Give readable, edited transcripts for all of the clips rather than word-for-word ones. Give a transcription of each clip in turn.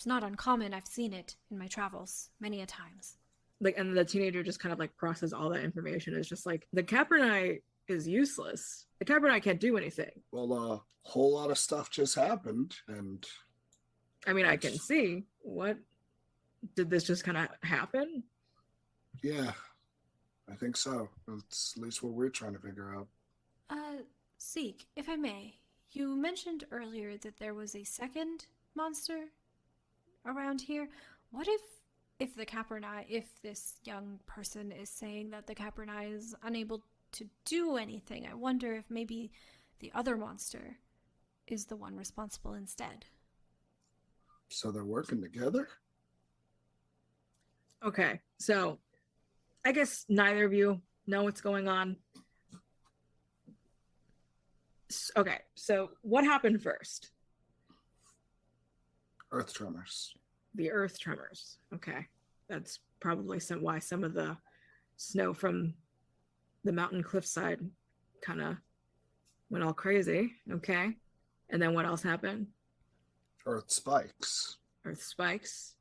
It's not uncommon. I've seen it in my travels many a times. Like, and the teenager just kind of like processes all that information. It's just like, the Capernae is useless. The Capernae can't do anything. Well, a whole lot of stuff just happened, and I mean, I can see. What did this just kind of happen? yeah, I think so. That's at least what we're trying to figure out. Zeke, if I may, you mentioned earlier that there was a second monster around here. What if the Capernae, if this young person is saying that the Capernae is unable to do anything, I wonder if maybe the other monster is the one responsible instead. So they're working together? Okay, so I guess neither of you know what's going on. Okay, so what happened first? Earth tremors. The earth tremors. Okay, that's probably why some of the snow from the mountain cliffside kind of went all crazy. Okay, and then what else happened? Earth spikes. Earth spikes.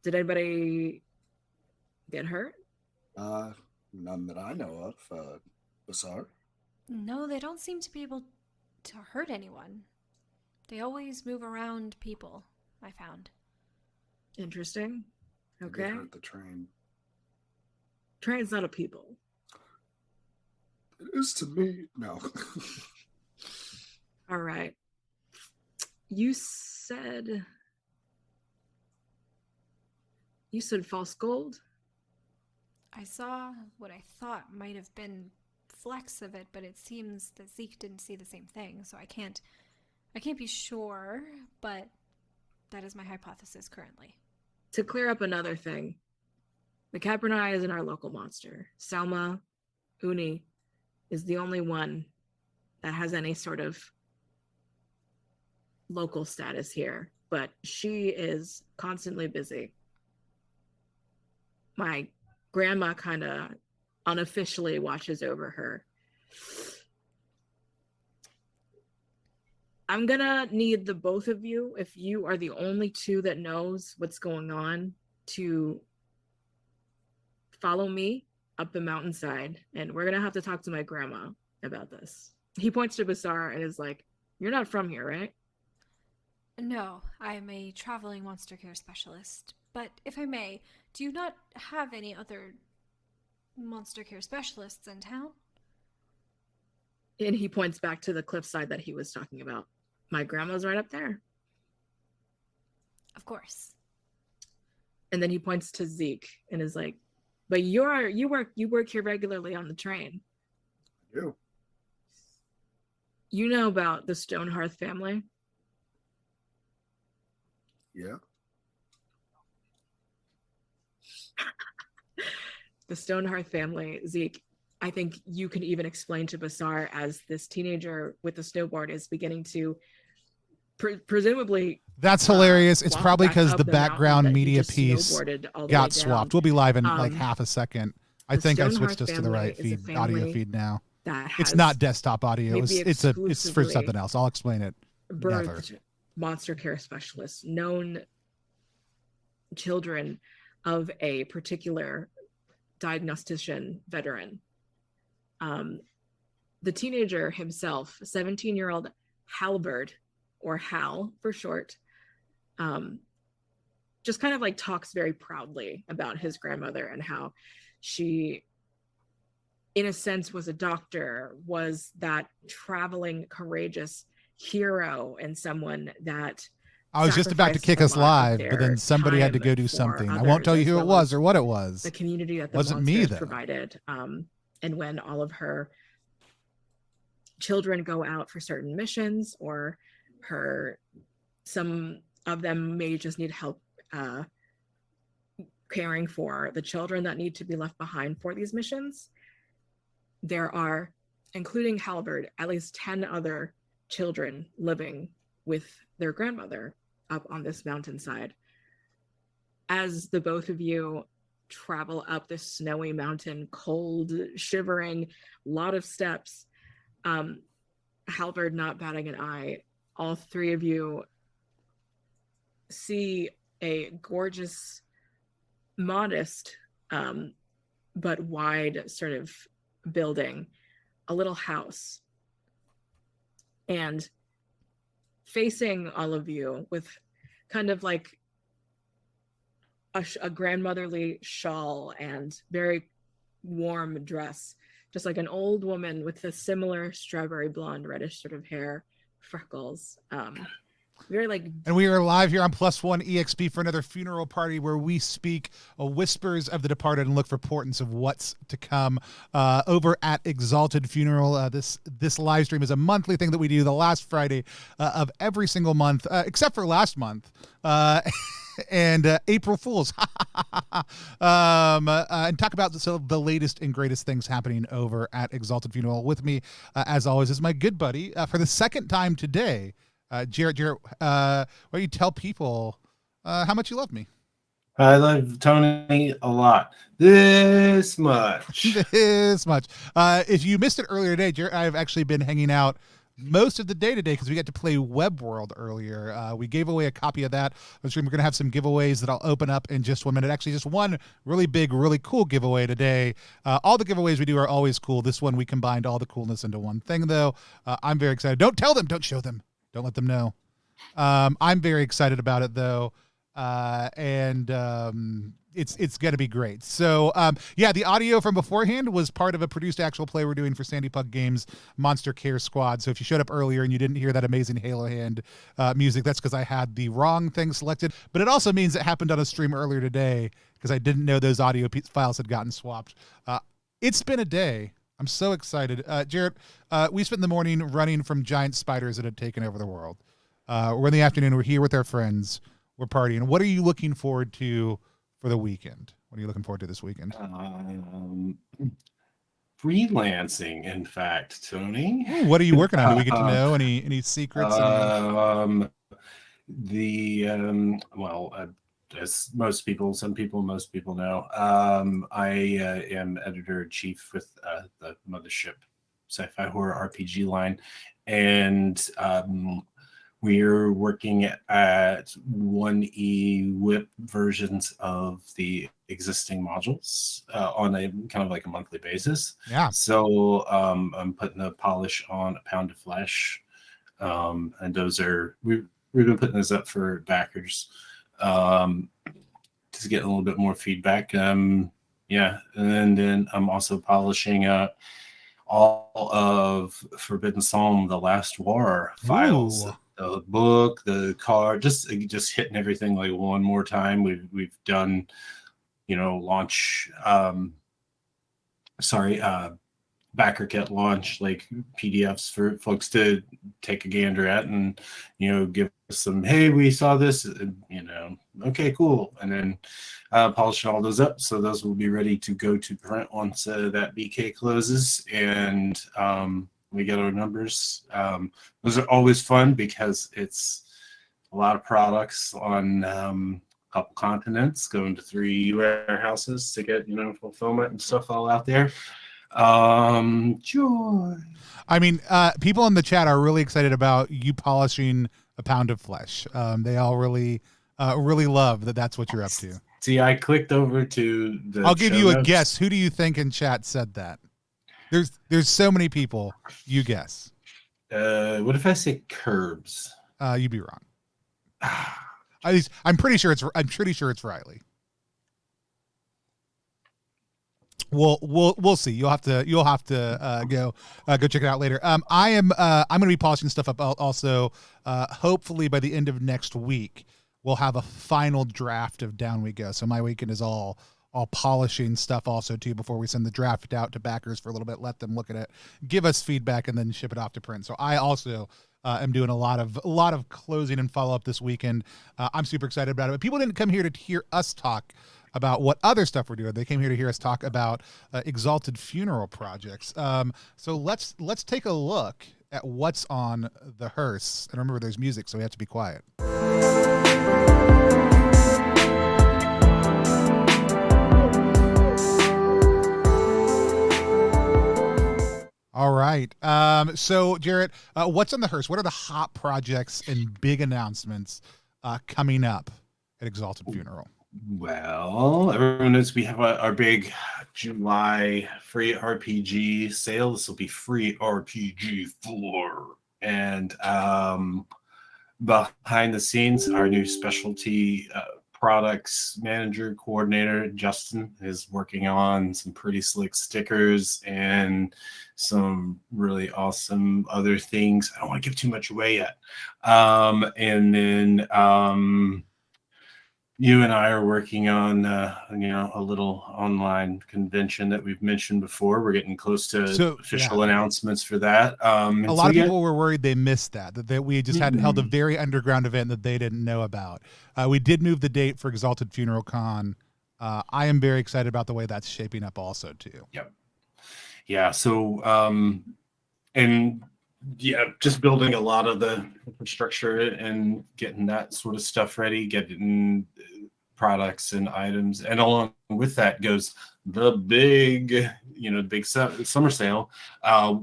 Did anybody get hurt? None that I know of. Bizarre. No, they don't seem to be able to hurt anyone. They always move around people, I found. Interesting. Okay. Maybe hurt the train. Train's not a people. It is to me. No. All right. You said false gold? I saw what I thought might have been flecks of it, but it seems that Zeke didn't see the same thing, so I can't be sure, but that is my hypothesis currently. To clear up another thing, the Capernae isn't our local monster. Selma Uni is the only one that has any sort of local status here, but she is constantly busy. My grandma kind of unofficially watches over her. I'm gonna need the both of you, if you are the only two that knows what's going on, to follow me up the mountainside, and we're gonna have to talk to my grandma about this. He points to Basar and is like, "You're not from here, right?" No, I am a traveling monster care specialist. But if I may, do you not have any other monster care specialists in town? And he points back to the cliffside that he was talking about. My grandma's right up there. Of course. And then he points to Zeke and is like, "But you work here regularly on the train. You. You know about the Stonehearth family?" Yeah. The Stonehearth family, Zeke, I think you can even explain to Basar as this teenager with the snowboard is beginning to presumably. That's hilarious. It's walk probably back because up the mountain background that he media just piece snowboarded all the way got down. swapped. We'll be live in like half a second. I the think I Stonehearth switched us to the right family is a feed, audio family feed now. that It's has not desktop audio. maybe It's for exclusively something else. I'll explain it. Never. birthed monster care specialists, known children of a particular diagnostician veteran. The teenager himself, 17-year-old Halberd, or Hal for short, just kind of like talks very proudly about his grandmother and how she, in a sense, was a doctor, was that traveling, courageous hero, and someone that I was just about to kick us live, but then somebody had to go do something. I won't tell you who it was or what it was. The community that the wasn't me, though. provided. And when all of her children go out for certain missions, or some of them may just need help caring for the children that need to be left behind for these missions, there are, including Halberd, at least 10 other children living with their grandmother up on this mountainside. As the both of you travel up this snowy mountain, cold, shivering, lot of steps, Halberd not batting an eye, all three of you see a gorgeous, modest, but wide sort of building, a little house. And facing all of you with kind of like a grandmotherly shawl and very warm dress, just like an old woman with a similar strawberry blonde, reddish sort of hair, freckles. Very like. And we are live here on Plus One EXP for another funeral party where we speak whispers of the departed and look for portents of what's to come. Over at Exalted Funeral, this live stream is a monthly thing that we do the last Friday of every single month, except for last month. And April Fools, and talk about the latest and greatest things happening over at Exalted Funeral. With me, as always, is my good buddy for the second time today, Jarrett. Why don't you tell people how much you love me? I love Tony a lot. This much. This much. If you missed it earlier today, Jarrett and I have actually been hanging out most of the day today because we got to play Web World earlier. We gave away a copy of that. We're going to have some giveaways that I'll open up in just 1 minute. Actually, just one really big, really cool giveaway today. All the giveaways we do are always cool. This one, we combined all the coolness into one thing, though. I'm very excited. Don't tell them. Don't show them. Don't let them know. I'm very excited about it, though. It's going to be great. So, yeah, the audio from beforehand was part of a produced actual play we're doing for Sandy Puck Games Monster Care Squad. So if you showed up earlier and you didn't hear that amazing Halo Hand music, that's because I had the wrong thing selected. But it also means it happened on a stream earlier today because I didn't know those audio files had gotten swapped. It's been a day. I'm so excited. Jarrett, we spent the morning running from giant spiders that had taken over the world. We're in the afternoon. We're here with our friends. We're partying. What are you looking forward to for the weekend? What are you looking forward to this weekend? Freelancing, in fact, Tony. Ooh, what are you working on? Do we get to know any secrets? As most people know, I am editor-in-chief with the Mothership Sci-Fi Horror RPG line, and we're working at 1E whip versions of the existing modules on a kind of like a monthly basis. Yeah. So I'm putting a polish on a pound of flesh, and those are we've been putting those up for backers. Just getting a little bit more feedback. And then I'm also polishing all of Forbidden Psalm: The Last War files. Ooh. The book, the card, just hitting everything like one more time. We've done, launch. Backer kit launch, like PDFs for folks to take a gander at and, give us some, hey, we saw this, okay, cool. And then polishing all those up. So those will be ready to go to print once that BK closes and we get our numbers. Those are always fun because it's a lot of products on a couple continents, going to 3 warehouses to get, fulfillment and stuff all out there. Joy. I mean, people in the chat are really excited about you polishing a pound of flesh. They all really love that. That's what you're up to. See, I clicked over to the. I'll give you a guess. Who do you think in chat said that? There's so many people. You guess. What if I say curbs? You'd be wrong. I'm pretty sure it's Riley. We'll see. You'll have to go check it out later. I'm going to be polishing stuff up also. Hopefully by the end of next week, we'll have a final draft of Down We Go. So my weekend is all polishing stuff also too before we send the draft out to backers for a little bit, let them look at it, give us feedback, and then ship it off to print. So I also am doing a lot of closing and follow up this weekend. I'm super excited about it. But people didn't come here to hear us talk about what other stuff we're doing. They came here to hear us talk about Exalted Funeral projects. So let's take a look at what's on the hearse. And remember, there's music, so we have to be quiet. All right. So Jarrett, what's on the hearse? What are the hot projects and big announcements coming up at Exalted Funeral? Well, everyone knows we have our big July free RPG sale. This will be free RPG 4. And behind the scenes, our new specialty products manager coordinator, Justin, is working on some pretty slick stickers and some really awesome other things. I don't want to give too much away yet. And then you and I are working on, a little online convention that we've mentioned before. We're getting close to official announcements for that. A lot of people were worried they missed that we just had held a very underground event that they didn't know about. We did move the date for Exalted Funeral Con. I am very excited about the way that's shaping up also too. Yep. Yeah. So, just building a lot of the infrastructure and getting that sort of stuff ready, getting products and items. And along with that goes the big summer sale,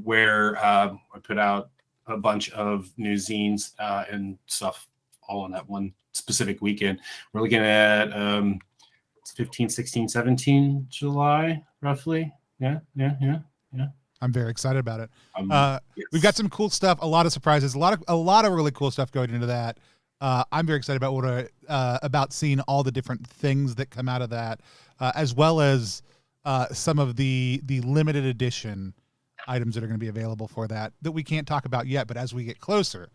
where I put out a bunch of new zines and stuff all on that one specific weekend. We're looking at 15, 16, 17 July, roughly. Yeah. I'm very excited about it. Yes. We've got some cool stuff, a lot of surprises, a lot of really cool stuff going into that. I'm very excited about about seeing all the different things that come out of that, as well as some of the limited edition items that are going to be available for that we can't talk about yet. But as we get closer,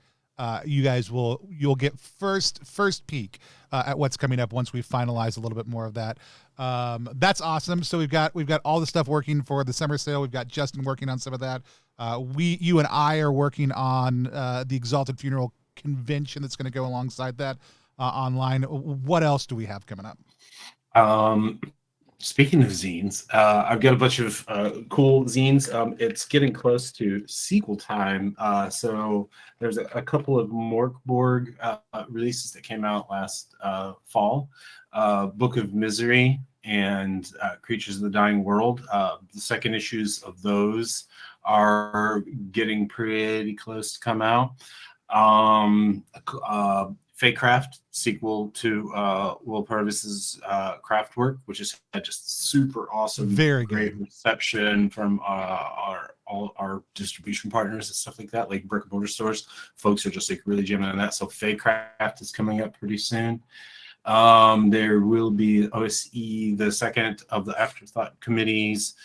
you guys you'll get first peek at what's coming up once we finalize a little bit more of that. That's awesome. So we've got all the stuff working for the summer sale. We've got Justin working on some of that. You and I are working on the Exalted Funeral convention that's going to go alongside that online. What else do we have coming up? Speaking of zines, I've got a bunch of cool zines. It's getting close to sequel time. So there's a couple of Morkborg releases that came out last fall. Book of Misery and Creatures of the Dying World. The second issues of those are getting pretty close to come out. Fakecraft, sequel to Will Purvis's Craftwork, which has had just super awesome, very great reception from all our distribution partners and stuff like that, like brick and mortar stores. Folks are just like really jamming on that. So Fakecraft is coming up pretty soon. There will be OSE, the second of the Afterthought Committee's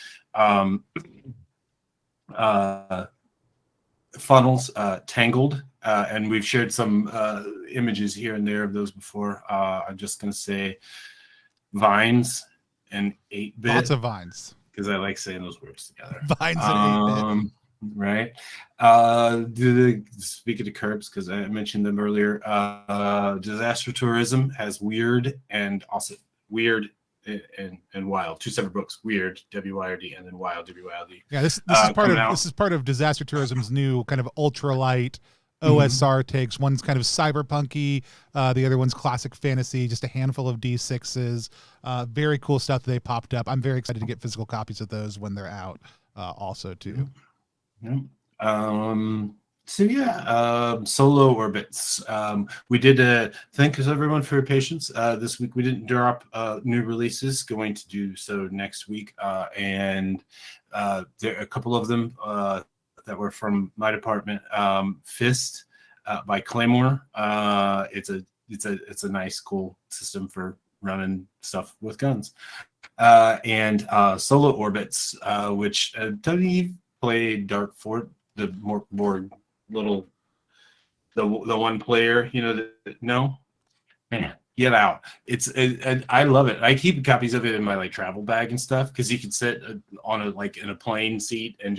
funnels, Tangled. And we've shared some images here and there of those before. I'm just going to say Vines and 8-bit. Lots of Vines. Because I like saying those words together. Vines and 8-bit. Right. Speaking of curbs, because I mentioned them earlier, Disaster Tourism has Weird and also Weird and Wild, two separate books. Weird, WYRD, and then Wild, WYLD. Yeah, this is part of Disaster Tourism's new kind of ultralight OSR takes. One's kind of cyberpunky, the other one's classic fantasy, just a handful of D6s. Very cool stuff that they popped up. I'm very excited to get physical copies of those when they're out also too. Solo Orbits. We did thank everyone for your patience. This week we didn't drop new releases, going to do so next week. And there are a couple of them that were from my department. Fist by Claymore. It's a nice, cool system for running stuff with guns. And Solo Orbits, which Tony played Dark Fort, the more little, the one player, no, man, get out. I love it. I keep copies of it in my travel bag and stuff, because you can sit on in a plane seat and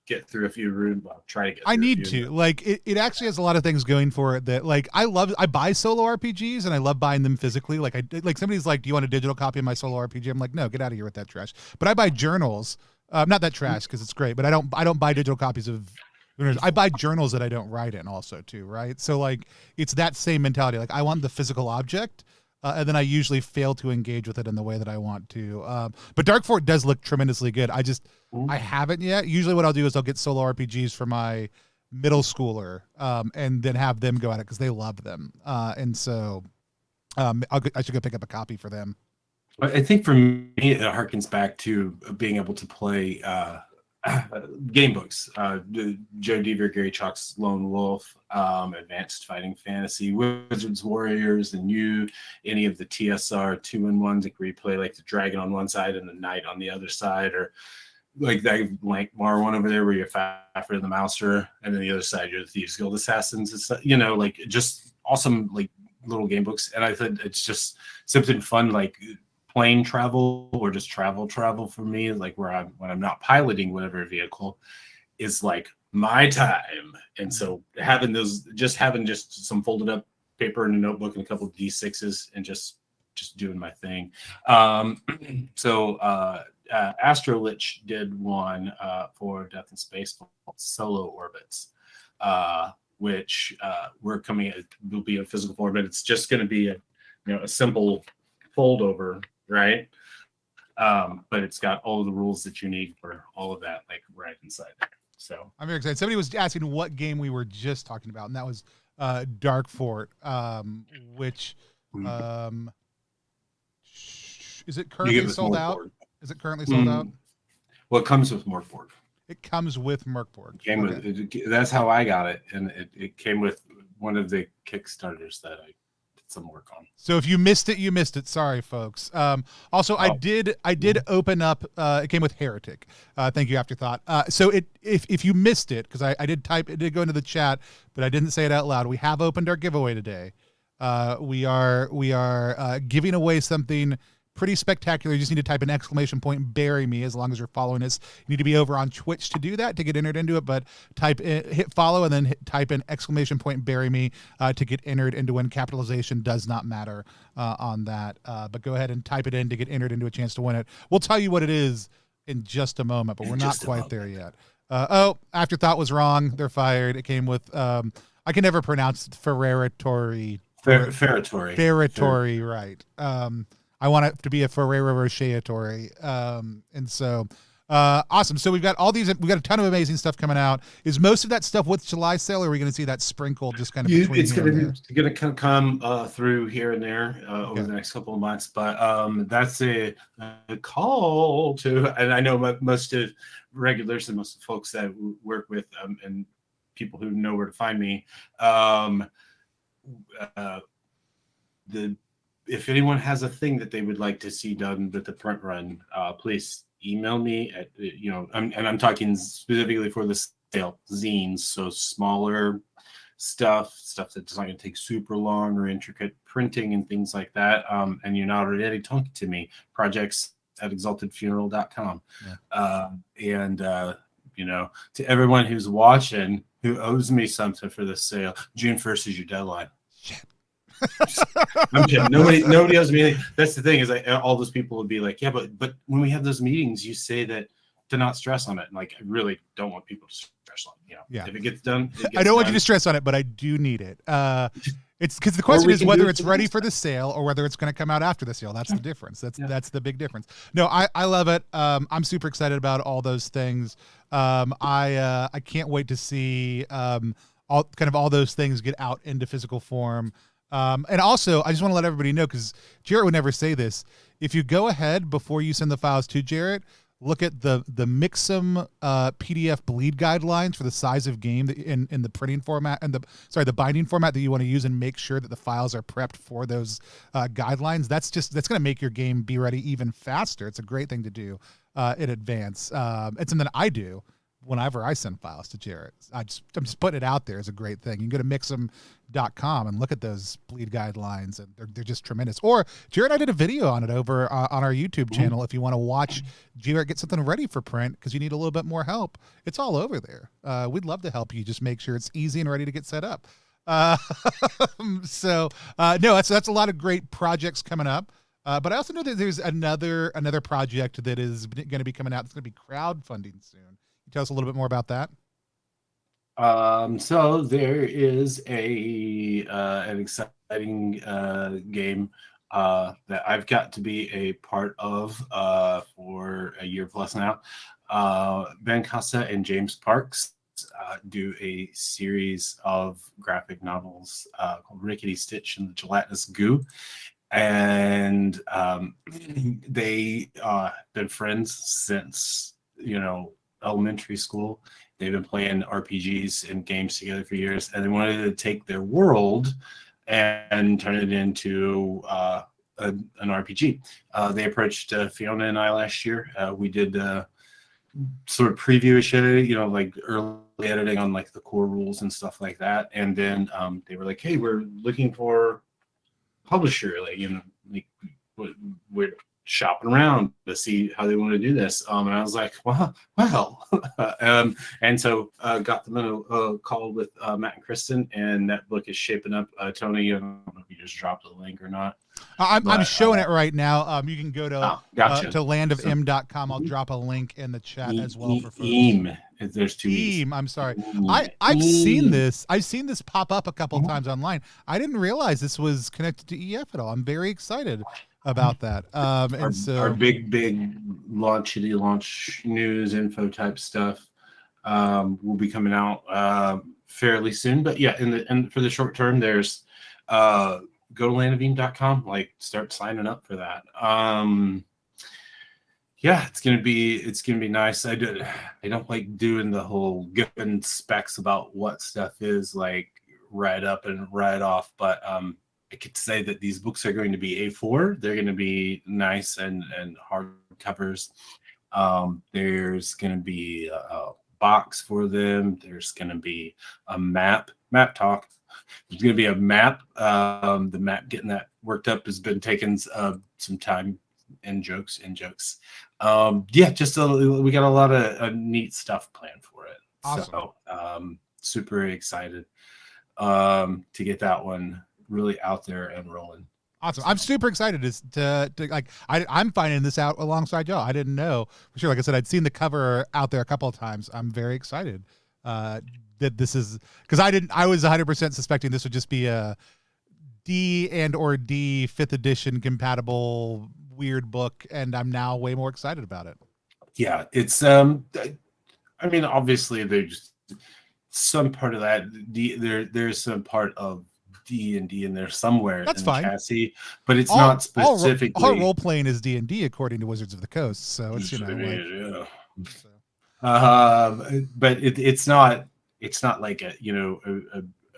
get through a few rooms. Well, try to get. I need to it actually has a lot of things going for it that I buy solo RPGs and I love buying them physically. Somebody's like, do you want a digital copy of my solo RPG? I'm like, no, get out of here with that trash. But I buy journals. Not that trash, because it's great, but I don't buy digital copies of. I buy journals that I don't write in also too, right? So it's that same mentality. I want the physical object, and then I usually fail to engage with it in the way that I want to. But Dark Fort does look tremendously good. I haven't yet. Usually what I'll do is I'll get solo RPGs for my middle schooler, and then have them go at it because they love them. And so I should go pick up a copy for them. I think for me, it harkens back to being able to play game books. Joe Deaver, Gary Chalk's Lone Wolf, Advanced Fighting Fantasy, Wizards, Warriors, and any of the TSR 2-in-1s, like where you play like the dragon on one side and the knight on the other side, or like that Lankmar one over there where you're Fafnir and the Mouser, and then the other side you're the Thieves Guild Assassins. It's, like just awesome like little game books. And I think it's just something fun, like plane travel or just travel for me, like when I'm not piloting whatever vehicle, is like my time. And so having just some folded up paper and a notebook and a couple of D6s and just doing my thing. So Astrolich did one for Death in Space called Solo Orbits, which will be in physical form, but it's just going to be a simple fold over, right? But it's got all of the rules that you need for all of that, like right inside there. So I'm very excited. Somebody was asking what game we were just talking about, and that was Dark Fort, which is it currently sold out? Is it currently sold out? Well, it comes with Morkborg. It comes with Morkborg. That's how I got it, and it came with one of the Kickstarters that I did some work on. So if you missed it, you missed it. Sorry, folks. Also, I did open up. It came with Heretic. Thank you, Afterthought. So if you missed it, because I did type, it did go into the chat, but I didn't say it out loud. We have opened our giveaway today. We are giving away something pretty spectacular. You just need to type an exclamation point, bury me, as long as you're following us. You need to be over on Twitch to do that, to get entered into it, but hit follow and then type in exclamation point, bury me, to get entered into win. Capitalization does not matter on that, but go ahead and type it in to get entered into a chance to win it. We'll tell you what it is in just a moment, but we're not quite there yet. Afterthought was wrong. They're fired. It came with, I can never pronounce Ferratory, right. I want it to be a Ferrero Rocher-atory. And so, awesome. So we've got we've got a ton of amazing stuff coming out. Is most of that stuff with July sale, or are we going to see that sprinkled just kind of between It's going to come through here and there over the next couple of months. But that's a call to, and I know most of regulars and most of the folks that work with and people who know where to find me, if anyone has a thing that they would like to see done with the print run, please email me at, I'm talking specifically for the sale zines. So smaller stuff that's not going to take super long or intricate printing and things like that. And you're not already talking to me, projects@exaltedfuneral.com. Yeah. To everyone who's watching, who owes me something for this sale, June 1st is your deadline. Shit. I'm kidding. Nobody owes me anything. That's the thing, is all those people would be like, yeah, but when we have those meetings, you say that to not stress on it. And like, I really don't want people to stress on it. Yeah. If it gets done, I don't want you to stress on it, but I do need it. It's because the question is whether it's ready for the sale or whether it's going to come out after the sale. That's the difference. That's the big difference. No, I love it. I'm super excited about all those things. I can't wait to see all those things get out into physical form. And also, I just want to let everybody know, because Jarrett would never say this. If you go ahead before you send the files to Jarrett, look at the Mixum PDF bleed guidelines for the size of game in the printing format and the binding format that you want to use, and make sure that the files are prepped for those guidelines. That's going to make your game be ready even faster. It's a great thing to do in advance. It's something I do whenever I send files to Jarrett. I'm just putting it out there as a great thing. You can go to mixem.com and look at those bleed guidelines, and they're just tremendous. Or Jarrett, I did a video on it over on our YouTube channel. If you want to watch Jarrett get something ready for print because you need a little bit more help, it's all over there. We'd love to help you. Just make sure it's easy and ready to get set up. No, that's a lot of great projects coming up. But I also know that there's another project that is going to be coming out. It's going to be crowdfunding soon. Tell us a little bit more about that. So there is an exciting game that I've got to be a part of for a year plus now. Ben Casa and James Parks do a series of graphic novels called Rickety Stitch and the Gelatinous Goo. And they been friends since, elementary school. They've been playing RPGs and games together for years, and they wanted to take their world and turn it into an RPG. They approached Fiona and I last year. We did sort of preview-ish editing, like early editing on like the core rules and stuff like that. And then they were like, hey, we're looking for publisher, like we're shopping around to see how they want to do this. And I was like, well, and so got them in a call with Matt and Kristen, and that book is shaping up. Tony, I don't know if you just dropped a link or not. I'm showing it right now. You can go to gotcha. To landofm.com. I'll drop a link in the chat as well for folks. There's two E's. I'm sorry. I've seen this. I've seen this pop up a couple times online. I didn't realize this was connected to EF at all. I'm very excited about that. Our big launch news info type stuff will be coming out fairly soon. But yeah, and for the short term, there's go to landofm.com, like start signing up for that. Yeah, it's gonna be nice. I don't like doing the whole giving specs about what stuff is, like right up and right off, but I could say that these books are going to be A4. They're going to be nice and hard covers. There's going to be a box for them. There's going to be a map talk. There's going to be a map. The map, getting that worked up, has been taking some time and jokes. Yeah, we got a lot of neat stuff planned for it. Awesome. So super excited to get that one really out there and rolling. Awesome. I'm super excited to like I'm finding this out alongside y'all. I didn't know for sure. Like I said, I'd seen the cover out there a couple of times. I'm very excited that this is, because I was 100% suspecting this would just be a D and or D 5th edition compatible weird book, and I'm now way more excited about it. Yeah, it's I mean, obviously there's some part of that. There's some part of D&D in there somewhere. That's in fine. Chassis, but it's not specifically. All role playing is D&D according to Wizards of the Coast, so it's but it's not like a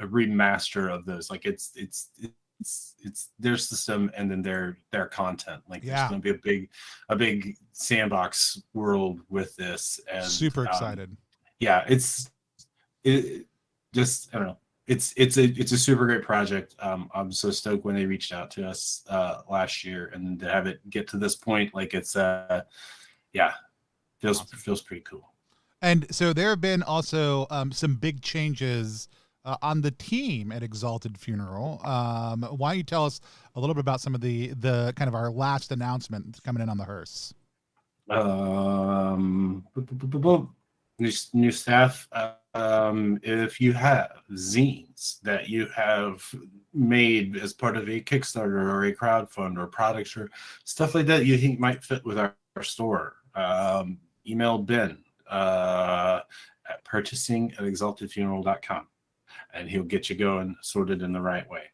remaster of those. Like it's their system and then their content. Like there's going to be a big sandbox world with this. And super excited. Yeah, it just, I don't know. It's a super great project. I'm so stoked when they reached out to us last year, and to have it get to this point, like it's feels pretty cool. And so there have been also some big changes on the team at Exalted Funeral. Why don't you tell us a little bit about some of the kind of our last announcement coming in on the hearse? New staff. If you have zines that you have made as part of a Kickstarter or a crowdfund or products or stuff like that you think might fit with our store, email Ben at purchasing@exaltedfuneral.com, and he'll get you going sorted in the right way.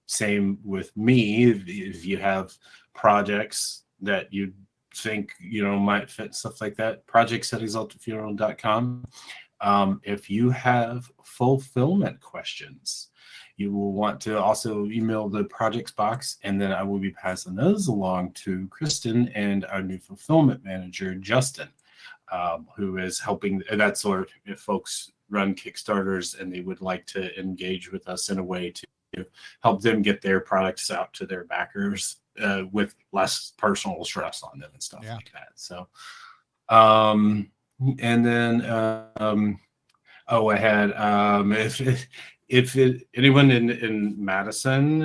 Same with me. If you have projects that you think might fit, stuff like that, projects@exaltedfuneral.com. If you have fulfillment questions, you will want to also email the projects box, and then I will be passing those along to Kristen and our new fulfillment manager, Justin, who is helping. That's sort of if folks run Kickstarters and they would like to engage with us in a way to help them get their products out to their backers with less personal stress on them and stuff like that. So, and then, I had, if anyone in Madison,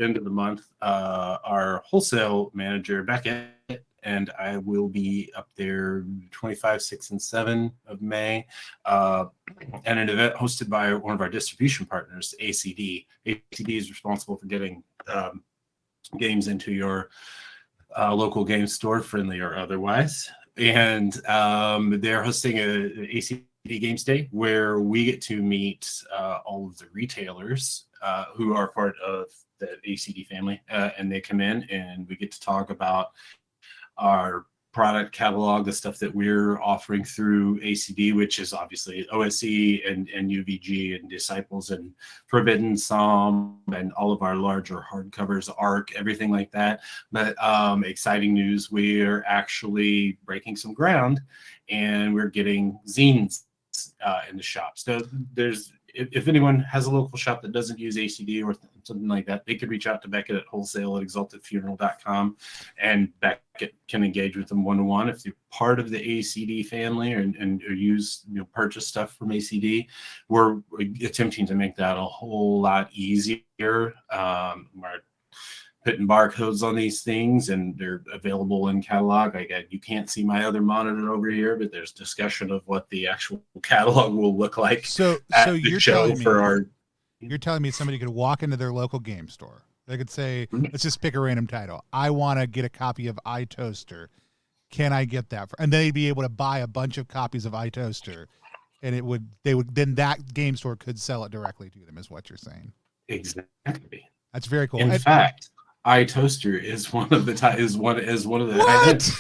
end of the month, our wholesale manager, Beckett, and I will be up there 25, 6, and 7 of May at an event hosted by one of our distribution partners, ACD. ACD is responsible for getting games into your local game store, friendly or otherwise. And they're hosting a ACD Games Day, where we get to meet all of the retailers who are part of the ACD family, and they come in and we get to talk about our product catalog, the stuff that we're offering through ACD, which is obviously OSE and UVG and Disciples and Forbidden Psalm and all of our larger hardcovers, ARC, everything like that. But exciting news, we're actually breaking some ground and we're getting zines in the shop. So there's, if anyone has a local shop that doesn't use ACD or something like that, they could reach out to Beckett at wholesale@exaltedfuneral.com, and Beckett can engage with them one-to-one. If you're part of the ACD family and use, purchase stuff from ACD, we're attempting to make that a whole lot easier. We're putting barcodes on these things and they're available in catalog. You can't see my other monitor over here, but there's discussion of what the actual catalog will look like. So you're telling me somebody could walk into their local game store. They could say, let's just pick a random title. I want to get a copy of iToaster. Can I get that? And they'd be able to buy a bunch of copies of iToaster, and then that game store could sell it directly to them, is what you're saying. Exactly. That's very cool. In fact, iToaster is one of the What?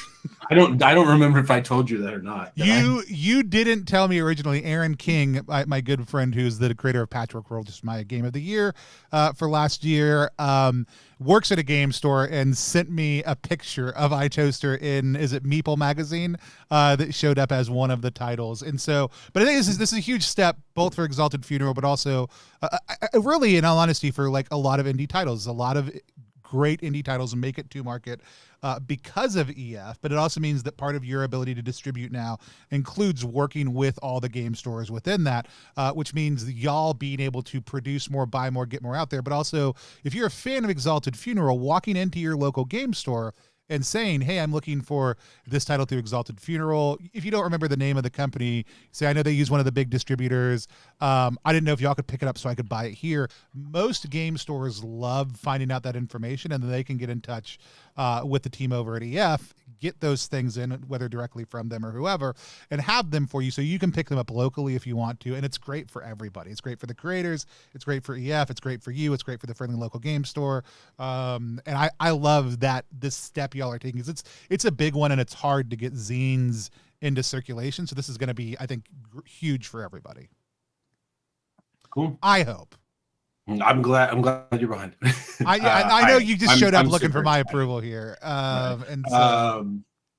I don't remember if I told you that or not. You didn't tell me originally. Aaron King, my good friend, who's the creator of Patchwork World, just my game of the year for last year, works at a game store and sent me a picture of iToaster in, is it Meeple magazine, that showed up as one of the titles. And so, but I think this is a huge step both for Exalted Funeral, but also really, in all honesty, for like a lot of indie titles. A lot of great indie titles make it to market because of EF, but it also means that part of your ability to distribute now includes working with all the game stores within that, which means y'all being able to produce more, buy more, get more out there. But also, if you're a fan of Exalted Funeral, walking into your local game store and saying, hey, I'm looking for this title through Exalted Funeral. If you don't remember the name of the company, say, I know they use one of the big distributors. I didn't know if y'all could pick it up so I could buy it here. Most game stores love finding out that information, and then they can get in touch with the team over at EF, get those things in, whether directly from them or whoever, and have them for you so you can pick them up locally if you want to. And it's great for everybody. It's great for the creators. It's great for EF. It's great for you. It's great for the friendly local game store. And I love that this step y'all are taking, because it's a big one and it's hard to get zines into circulation. So this is going to be, I think, huge for everybody. Cool. I hope. I'm glad you're behind. I know you just showed up I'm looking for my approval here. And so,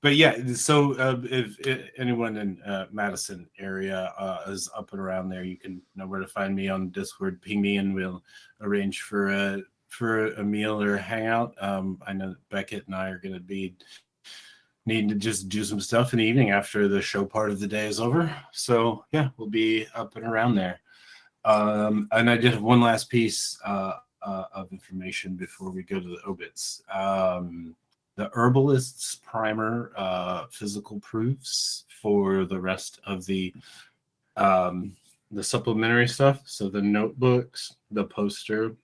but yeah, so if anyone in Madison area is up and around there, you can know where to find me on Discord. Ping me and we'll arrange for a meal or a hangout. I know that Beckett and I are going to be needing to just do some stuff in the evening after the show part of the day is over. So yeah, we'll be up and around there. And I did have one last piece of information before we go to the obits. The Herbalist's Primer physical proofs for the rest of the supplementary stuff. So the notebooks, the poster,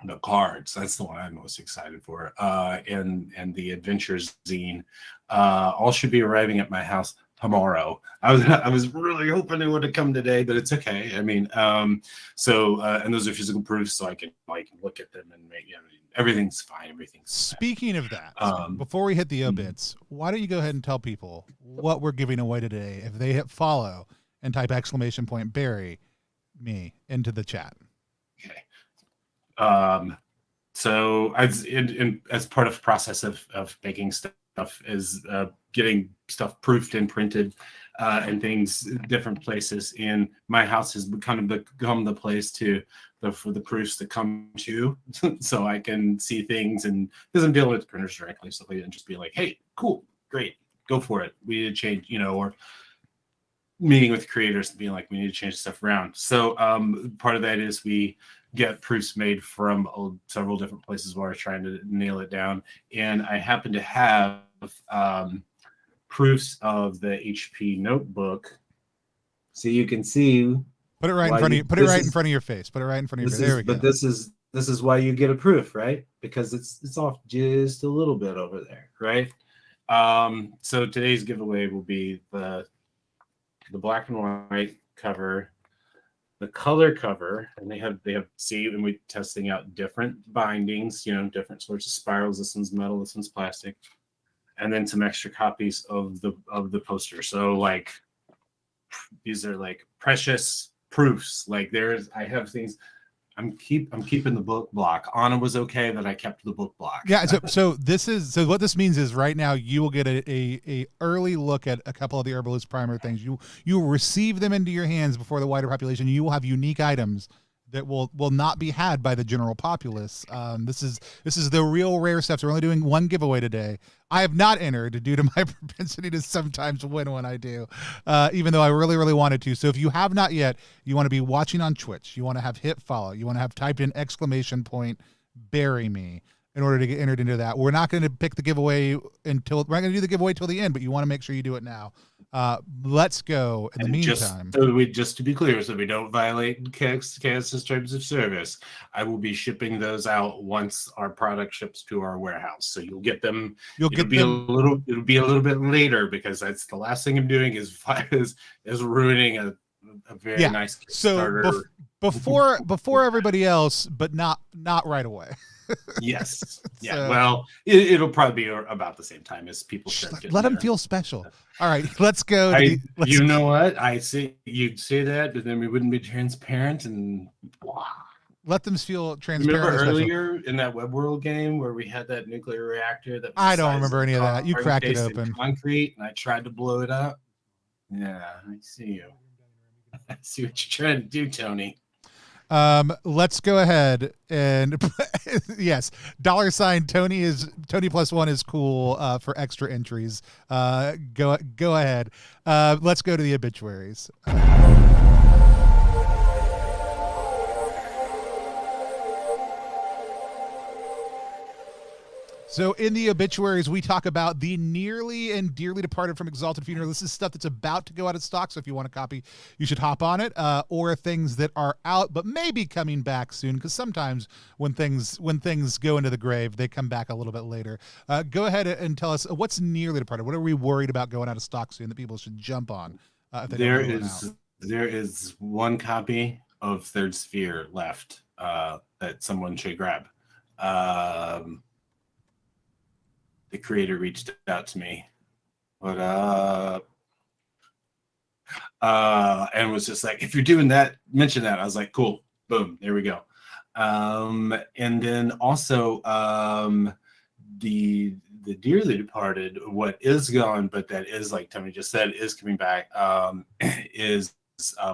the cards. That's the one I'm most excited for. And the Adventures zine all should be arriving at my house tomorrow. I was really hoping it would have come today, but it's okay. I mean, and those are physical proofs, so I can look at them and make, everything's fine. Everything's speaking of that, before we hit the obits, why don't you go ahead and tell people what we're giving away today if they hit follow and type !Barry me into the chat. Okay. So as part of the process of making stuff is getting stuff proofed and printed and things different places. In my house has kind of become the place for the proofs that come to, so I can see things and doesn't deal with printers directly, so they can just be like, hey, cool, great, go for it. We need to change, or meeting with creators and being like, we need to change stuff around. So part of that is we get proofs made from several different places while we're trying to nail it down. And I happen to have proofs of the HP notebook, so you can see. Put it right in front of you. Put it right in front of your face. Put it right in front of your face. There we go. But this is why you get a proof, right? Because it's off just a little bit over there, right? So today's giveaway will be the the black and white cover, the color cover, and they have see, and we're testing out different bindings, different sorts of spirals. This one's metal, this one's plastic, and then some extra copies of the poster. So like these are like precious proofs. Like I have things. I'm keeping the book block. Anna was okay that I kept the book block. Yeah. So what this means is right now you will get a early look at a couple of the Herbalist Primer things. You will receive them into your hands before the wider population. You will have unique items that will not be had by the general populace. This is the real rare stuff. So we're only doing one giveaway today. I have not entered due to my propensity to sometimes win when I do, even though I really, really wanted to. So if you have not yet, you want to be watching on Twitch. You want to have hit follow. You want to have typed in ! Bury me in order to get entered into that. We're not going to pick the giveaway we're not going to do the giveaway till the end, but you want to make sure you do it now. Let's go. In the meantime, just to be clear, so we don't violate Chaos's terms of service, I will be shipping those out once our product ships to our warehouse. So you'll get them. It'll be a little bit later because that's the last thing I'm doing is ruining a very nice Kickstarter. So before everybody else, but not right away. Yes. Yeah. So, well, it'll probably be about the same time as people start. Let them feel special. All right, let's go. You know what? I say you'd say that, but then we wouldn't be transparent and blah. Let them feel transparent. Remember earlier in that Web World game where we had that nuclear reactor that I don't remember any of that. You cracked it open. Concrete, and I tried to blow it up. Yeah, I see you. I see what you're trying to do, Tony. Let's go ahead and yes, $Tony +1 is cool for extra entries. Go ahead. Let's go to the obituaries. So in the obituaries, we talk about the nearly and dearly departed from Exalted Funeral. This is stuff that's about to go out of stock, so if you want a copy, you should hop on it, or things that are out but maybe coming back soon, because sometimes when things go into the grave, they come back a little bit later. Go ahead and tell us what's nearly departed. What are we worried about going out of stock soon that people should jump on? There is one copy of Third Sphere left that someone should grab. The creator reached out to me, what up? And was just like, if you're doing that, mention that. I was like, cool, boom, there we go. And then also the dearly departed, what is gone, but that is, like Tony just said, is coming back, is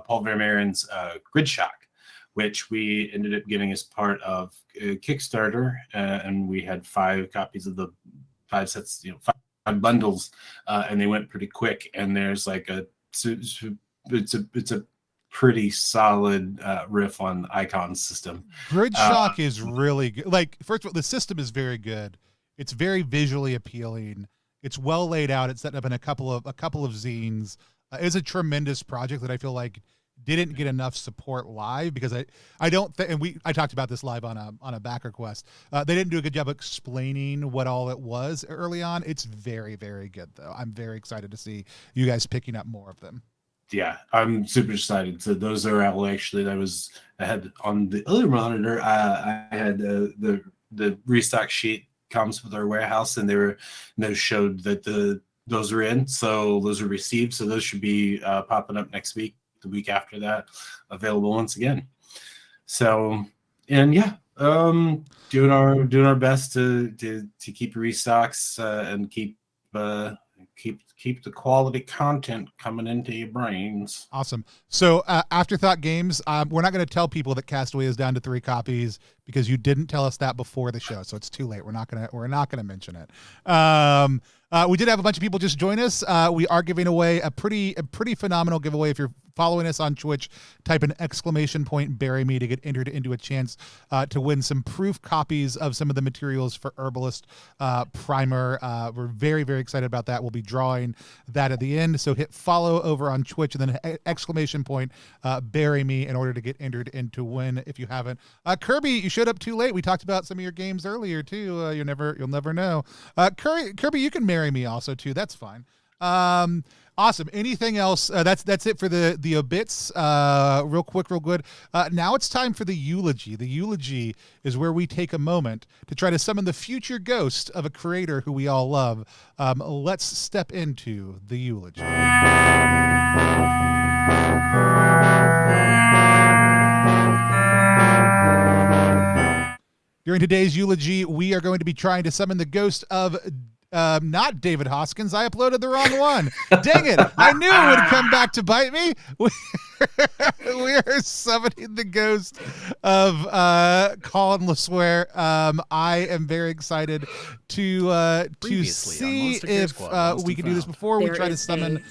Paul Vermeiren's Grid Shock, which we ended up getting as part of Kickstarter, and we had 5 copies of the 5 sets, 5 bundles, and they went pretty quick. And there's like it's a pretty solid riff on Icon's system. Grid Shock is really good. Like, first of all, the system is very good. It's very visually appealing. It's well laid out. It's set up in a couple of zines. It's a tremendous project that I feel like didn't get enough support live, because I don't think, and I talked about this live on a backer quest. They didn't do a good job explaining what all it was early on. It's very, very good though. I'm very excited to see you guys picking up more of them. Yeah, I'm super excited. So those are all actually, I had on the other monitor, I had the restock sheet comes with our warehouse, and those showed that those are in, so those are received. So those should be popping up next week. The week after that, available once again. So, and yeah, doing our best to keep restocks and keep the quality content coming into your brains. Awesome. So Afterthought Games, we're not going to tell people that Castaway is down to 3 copies because you didn't tell us that before the show, so it's too late. We're not gonna mention it. We did have a bunch of people just join us. We are giving away a pretty phenomenal giveaway. If you're following us on Twitch, type an ! Bury me to get entered into a chance to win some proof copies of some of the materials for Herbalist Primer. We're very, very excited about that. We'll be drawing that at the end. So hit follow over on Twitch and then ! Bury me in order to get entered into win if you haven't. Kirby, you showed up too late. We talked about some of your games earlier too. You'll never know. Kirby, you can marry me also too. That's fine. Awesome. Anything else? That's it for the obits. Real quick, real good. Now it's time for the eulogy. The eulogy is where we take a moment to try to summon the future ghost of a creator who we all love. Let's step into the eulogy. During today's eulogy, we are going to be trying to summon the ghost of not David Hoskins. I uploaded the wrong one. Dang it. I knew it would come back to bite me. We are summoning the ghost of Colin Le Sueur. I am very excited to see if we can do this before we try to summon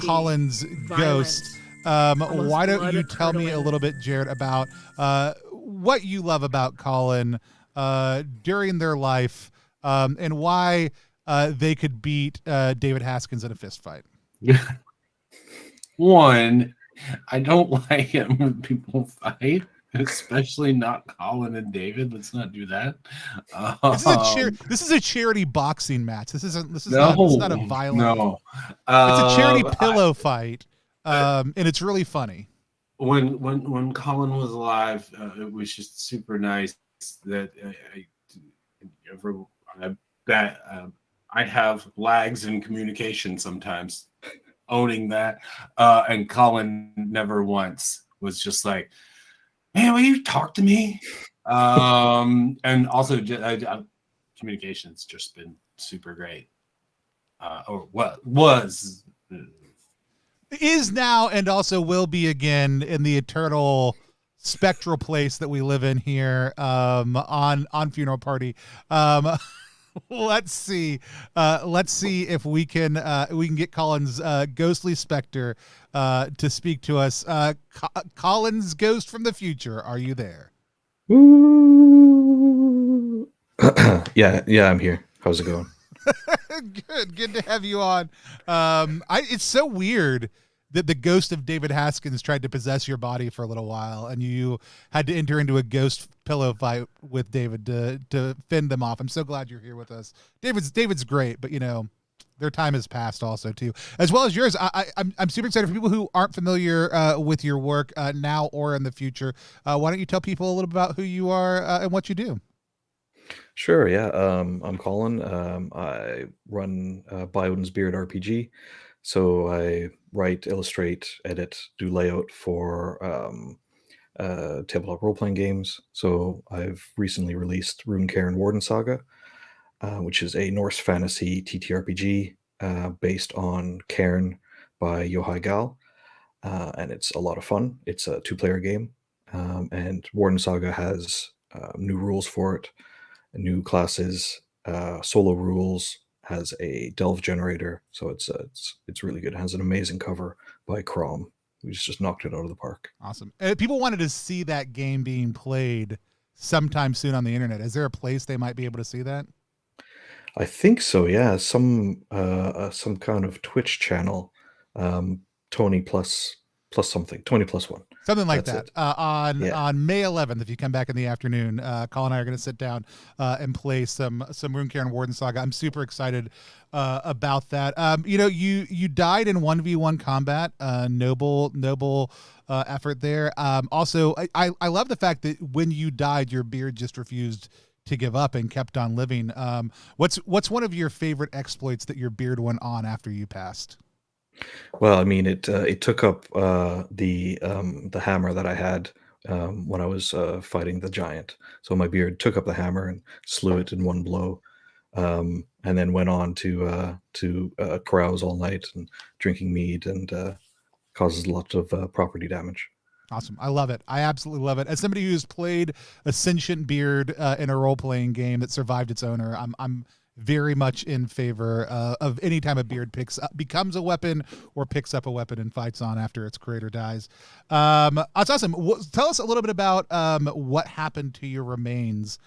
Colin's ghost. Why don't you tell me a little bit, Jared, about what you love about Colin during their life, and why they could beat David Haskins in a fist fight. One, I don't like it when people fight, especially not Colin and David. Let's not do that. This is a charity boxing match. This is not a violent. No, it's a charity pillow fight, and it's really funny. When Colin was alive, it was just super nice that I have lags in communication sometimes, owning that, and Colin never once was just like, "Man, will you talk to me?" And also, communication's just been super great, or what was. Is now and also will be again in the eternal spectral place that we live in here on Funeral Party. Let's see if we can get Colin's ghostly specter to speak to us. Colin's ghost from the future, are you there? Yeah, I'm here. How's it going? Good to have you on. It's so weird that the ghost of David Haskins tried to possess your body for a little while, and you had to enter into a ghost pillow fight with David to fend them off. I'm so glad you're here with us. David's great, but their time has passed also too, as well as yours. I'm super excited for people who aren't familiar with your work now or in the future. Why don't you tell people a little about who you are and what you do? Sure, yeah. I'm Colin. I run Bioden's Beard RPG. So I write, illustrate, edit, do layout for tabletop role-playing games. So I've recently released Runecairn Warden Saga, which is a Norse fantasy TTRPG based on Cairn by Yohai Gal. And it's a lot of fun. It's a 2-player game. And Warden Saga has new rules for it, new classes, solo rules, has a delve generator, so it's really good. It has an amazing cover by Crom, who's just knocked it out of the park. Awesome. People wanted to see that game being played sometime soon on the internet. Is there a place they might be able to see that? I think so, yeah. Some kind of Twitch channel, Tony plus something, 20 plus 1. Something like that. On May 11th, if you come back in the afternoon, Colin and I are going to sit down and play some Runecairn Warden Saga. I'm super excited about that. You died in 1v1 combat. Noble effort there. Also, I love the fact that when you died, your beard just refused to give up and kept on living. What's one of your favorite exploits that your beard went on after you passed? Well, I mean, it took up the hammer that I had when I was fighting the giant. So my beard took up the hammer and slew it in one blow, and then went on to carouse all night and drinking mead, and causes a lot of property damage. Awesome. I love it. I absolutely love it. As somebody who's played a sentient beard in a role-playing game that survived its owner, I'm very much in favor of any time a beard becomes a weapon or picks up a weapon and fights on after its creator dies. That's awesome. Tell us a little bit about what happened to your remains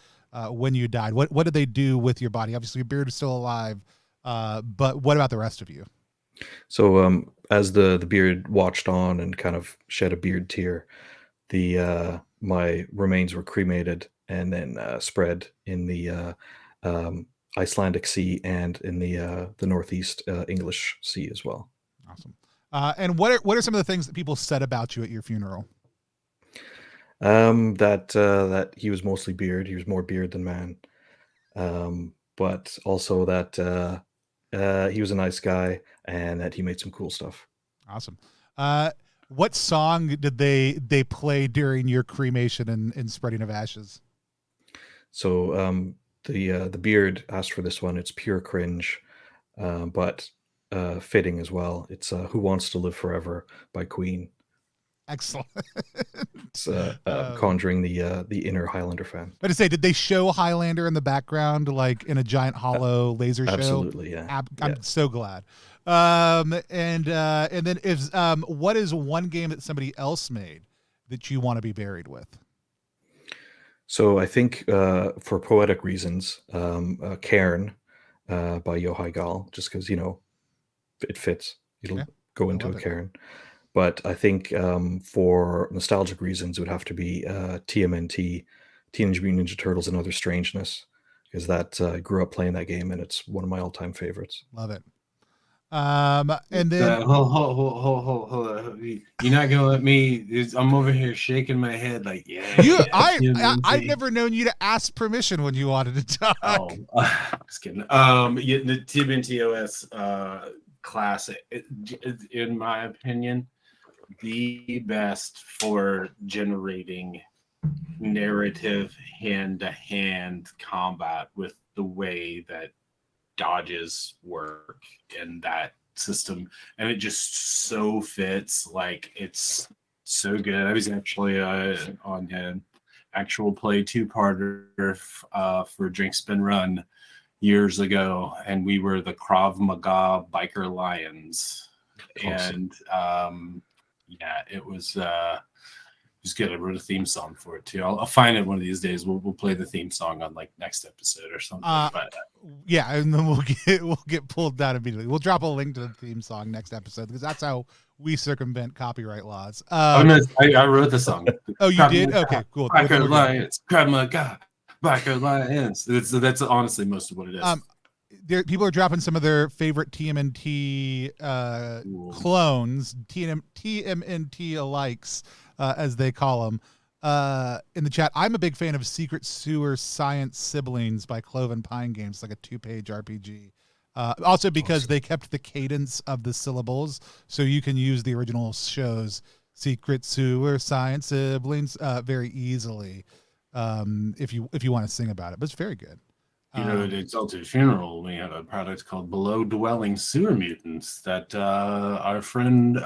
when you died. What did they do with your body? Obviously, your beard is still alive, but what about the rest of you? So as the beard watched on and kind of shed a beard tear, my remains were cremated and then spread in the Icelandic Sea and in the Northeast English Sea as well. Awesome. And what are some of the things that people said about you at your funeral? That he was mostly beard. He was more beard than man. But also that he was a nice guy and that he made some cool stuff. Awesome. What song did they play during your cremation and spreading of ashes? So the beard asked for this one. It's pure cringe, but fitting as well. It's "Who Wants to Live Forever" by Queen. Excellent. It's conjuring the inner Highlander fan. But to say, did they show Highlander in the background, like in a giant hollow laser show? Absolutely, yeah. I'm so glad. And then if what is one game that somebody else made that you want to be buried with? So I think for poetic reasons, Cairn by Yohai Gal, just because it fits. It'll go into a Cairn. But I think for nostalgic reasons, it would have to be TMNT, Teenage Mutant Ninja Turtles and Other Strangeness, because that I grew up playing that game and it's one of my all-time favorites. Love it. And then hold on. You're not gonna let me. I'm over here shaking my head like, yeah. I've never known you to ask permission when you wanted to talk. Oh, just kidding. The TMNT OS classic, in my opinion, the best for generating narrative hand-to-hand combat with the way that dodges work in that system, and it just so fits. Like, it's so good. I was actually on an actual play two-parter for Drink Spin Run years ago, and we were the Krav Maga Biker Lions. Awesome. And it was good. I wrote a theme song for it too. I'll find it one of these days. We'll play the theme song on like next episode or something. Yeah, and then we'll get pulled down immediately. We'll drop a link to the theme song next episode because that's how we circumvent copyright laws. I wrote the song. Oh, you did? Okay, cool. Biker Lions, Krav Maga, Biker Lions. That's honestly most of what it is. People are dropping some of their favorite TMNT clones, TMNT alikes, as they call them, in the chat. I'm a big fan of Secret Sewer Science Siblings by Cloven Pine Games, like a 2-page RPG. Also because they kept the cadence of the syllables, so you can use the original show's Secret Sewer Science Siblings very easily if you want to sing about it. But it's very good. At Exalted Funeral, we have a product called Below Dwelling Sewer Mutants that our friend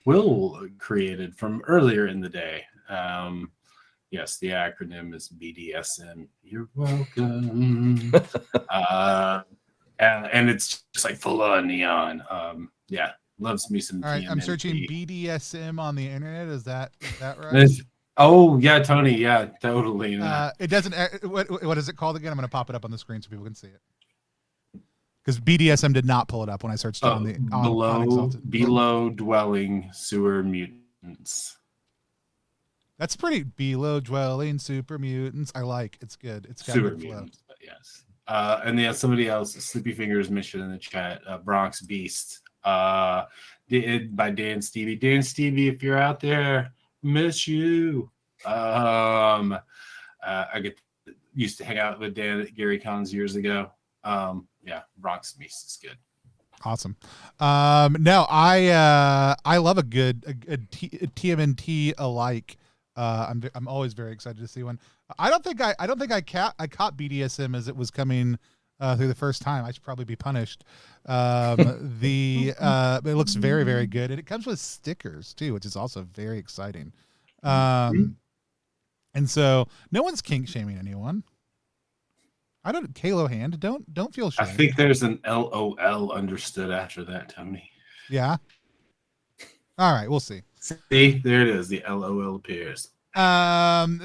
Will created from earlier in the day. Yes, the acronym is BDSM. You're welcome. And it's just like full on neon. Loves me some. All right, TMNT. I'm searching BDSM on the internet. Is that right? Oh yeah, Tony. Yeah, totally. It doesn't. What is it called again? I'm going to pop it up on the screen so people can see it. Because BDSM did not pull it up when I searched it on Below Dwelling Sewer Mutants. That's pretty. Below Dwelling Super Mutants. I like. It's good. It's got Sewer good flow. Mutants, but yes. And somebody else, Sleepy Fingers mentioned in the chat, Bronx Beast, by Dan Stevie. Dan Stevie, if you're out there, miss you. I used to hang out with Dan at Gary Cons years ago. Bronx Beast is good. Awesome. No, I love a good TMNT alike. I'm always very excited to see one. I don't think I caught BDSM as it was coming through the first time. I should probably be punished. It looks very, very good, and it comes with stickers too, which is also very exciting. And so no one's kink shaming anyone. I don't. Kalo Hand, don't feel shame. I think there's an LOL understood after that, Tony. Yeah. All right, we'll see. See, there it is. The LOL appears. Awesome.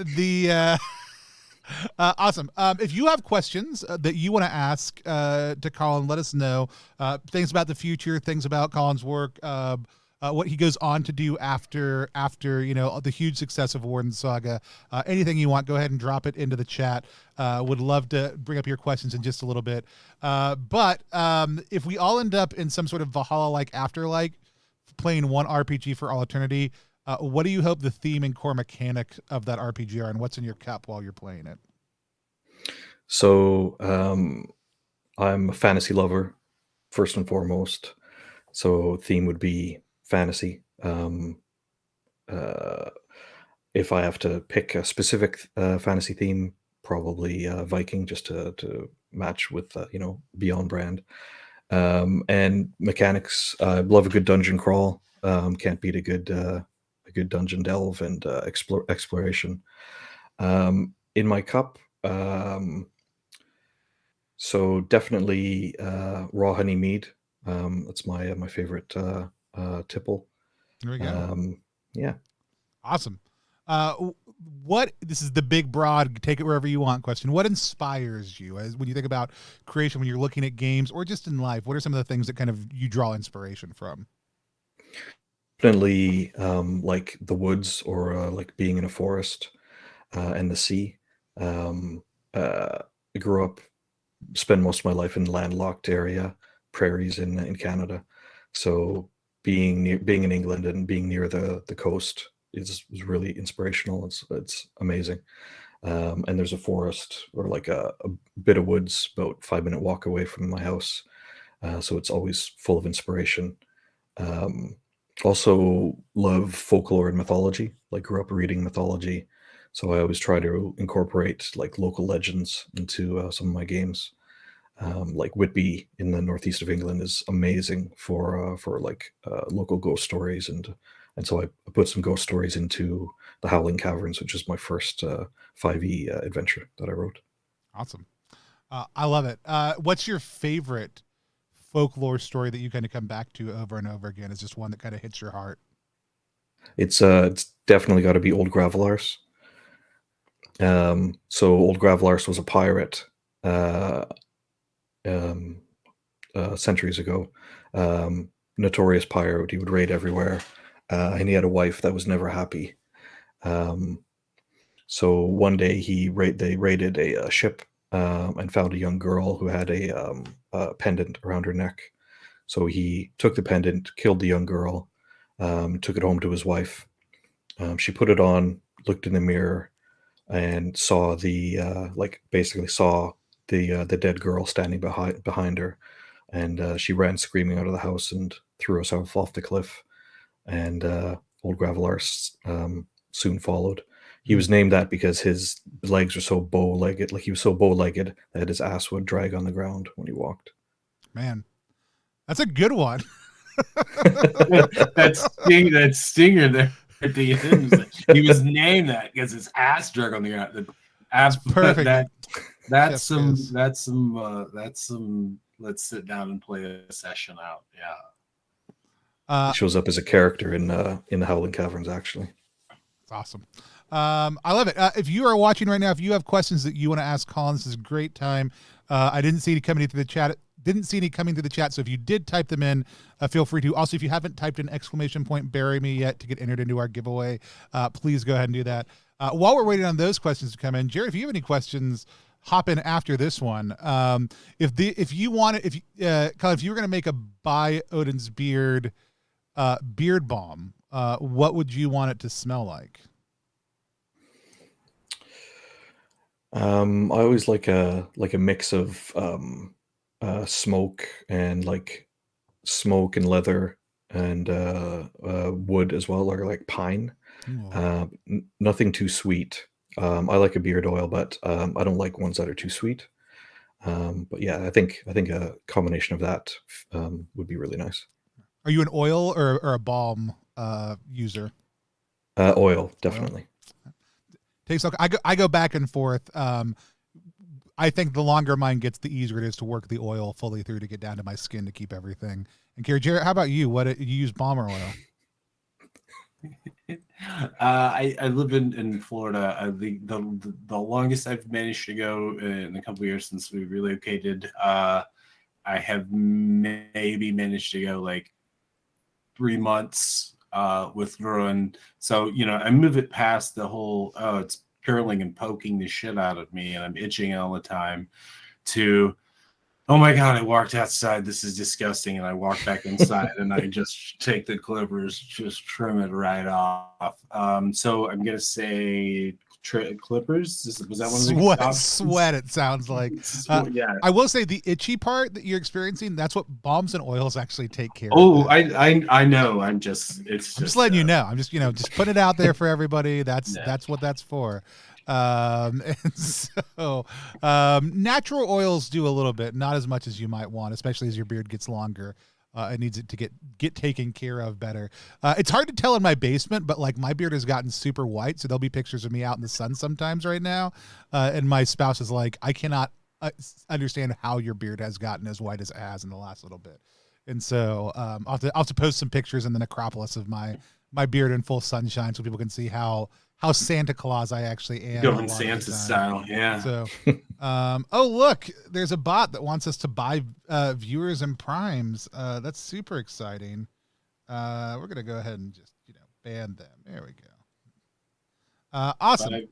If you have questions that you want to ask to Colin, let us know. Things about the future, things about Colin's work, what he goes on to do after the huge success of Warden Saga. Anything you want, go ahead and drop it into the chat. Would love to bring up your questions in just a little bit. But if we all end up in some sort of Valhalla-like afterlife, playing one RPG for all eternity, what do you hope the theme and core mechanic of that RPG are, and what's in your cup while you're playing it? So I'm a fantasy lover, first and foremost. So theme would be fantasy. If I have to pick a specific fantasy theme, probably Viking, just to match with Beyond brand. And mechanics, I love a good dungeon crawl. Can't beat a good dungeon delve and exploration. In my cup, so definitely raw honey mead. That's my favorite tipple. There we go. Yeah. Awesome. This is the big, broad, take it wherever you want question. What inspires you when you think about creation, when you're looking at games or just in life? What are some of the things that kind of you draw inspiration from? Definitely like the woods, or like being in a forest and the sea. I grew up, spent most of my life in landlocked area, prairies in Canada. So being in England and being near the coast is really inspirational. It's amazing. And there's a forest, or like a bit of woods about 5-minute walk away from my house. So it's always full of inspiration. Also love folklore and mythology, like grew up reading mythology. So I always try to incorporate like local legends into some of my games. Like Whitby in the northeast of England is amazing for like local ghost stories, and so I put some ghost stories into the Howling Caverns, which is my first 5e adventure that I wrote. Awesome. I love it. What's your favorite folklore story that you kind of come back to over and over again? Is just one that kind of hits your heart? It's definitely got to be Old Gravelars. So Old Gravelars was a pirate centuries ago. Notorious pirate. He would raid everywhere, and he had a wife that was never happy. So one day they raided a ship and found a young girl who had a pendant around her neck. So he took the pendant, killed the young girl, took it home to his wife. She put it on, looked in the mirror, and saw basically saw the dead girl standing behind her, and she ran screaming out of the house and threw herself off the cliff. And Old Gravelars soon followed. He was named that because his legs were so bow-legged, like he was so bow-legged that his ass would drag on the ground when he walked. Man, that's a good one. that stinger there at the end. He was named that because his ass drug on the ground. Perfect. That's some. Let's sit down and play a session out. Yeah. He shows up as a character in the Howling Caverns, actually. It's awesome. I love it. If you are watching right now, if you have questions that you want to ask Colin, this is a great time. I didn't see any coming into the chat. So if you did type them in, feel free to. Also, if you haven't typed an _ bury me yet to get entered into our giveaway, please go ahead and do that. While we're waiting on those questions to come in, Jared, if you have any questions, hop in after this one. Colin, if you were going to make a By Odin's Beard beard balm, what would you want it to smell like? I always like a mix of smoke and leather and wood as well, or like pine. Nothing too sweet. I like a beard oil, but I don't like ones that are too sweet. But yeah, I think a combination of that would be really nice. Are you an oil or a balm user? Oil, definitely. I go back and forth. I think the longer mine gets, the easier it is to work the oil fully through to get down to my skin to keep everything. And Jared, how about you? What you use, balm or oil? I live in Florida. The longest I've managed to go in a couple of years since we relocated, I have maybe managed to go like 3 months with Ruin. So, I move it past the whole, it's curling and poking the shit out of me and I'm itching all the time, to, oh my God, I walked outside. This is disgusting. And I walk back inside and I just take the clippers, just trim it right off. So I'm going to say clippers. Was that one of the options? Sweat, it sounds like. Yeah. I will say the itchy part that you're experiencing, that's what balms and oils actually take care of. Oh, I know. I'm just letting you know. I'm just, just putting it out there for everybody. That's what that's for. And so natural oils do a little bit, not as much as you might want, especially as your beard gets longer. It needs it to get taken care of better. It's hard to tell in my basement, but like my beard has gotten super white, so there'll be pictures of me out in the sun sometimes right now, and my spouse is like, I cannot understand how your beard has gotten as white as it has in the last little bit. And so I'll have to post some pictures in the necropolis of my beard in full sunshine so people can see how Santa Claus I actually am. Going Santa style, yeah. So, oh look, there's a bot that wants us to buy viewers and primes. That's super exciting. We're gonna go ahead and just ban them. There we go. Awesome.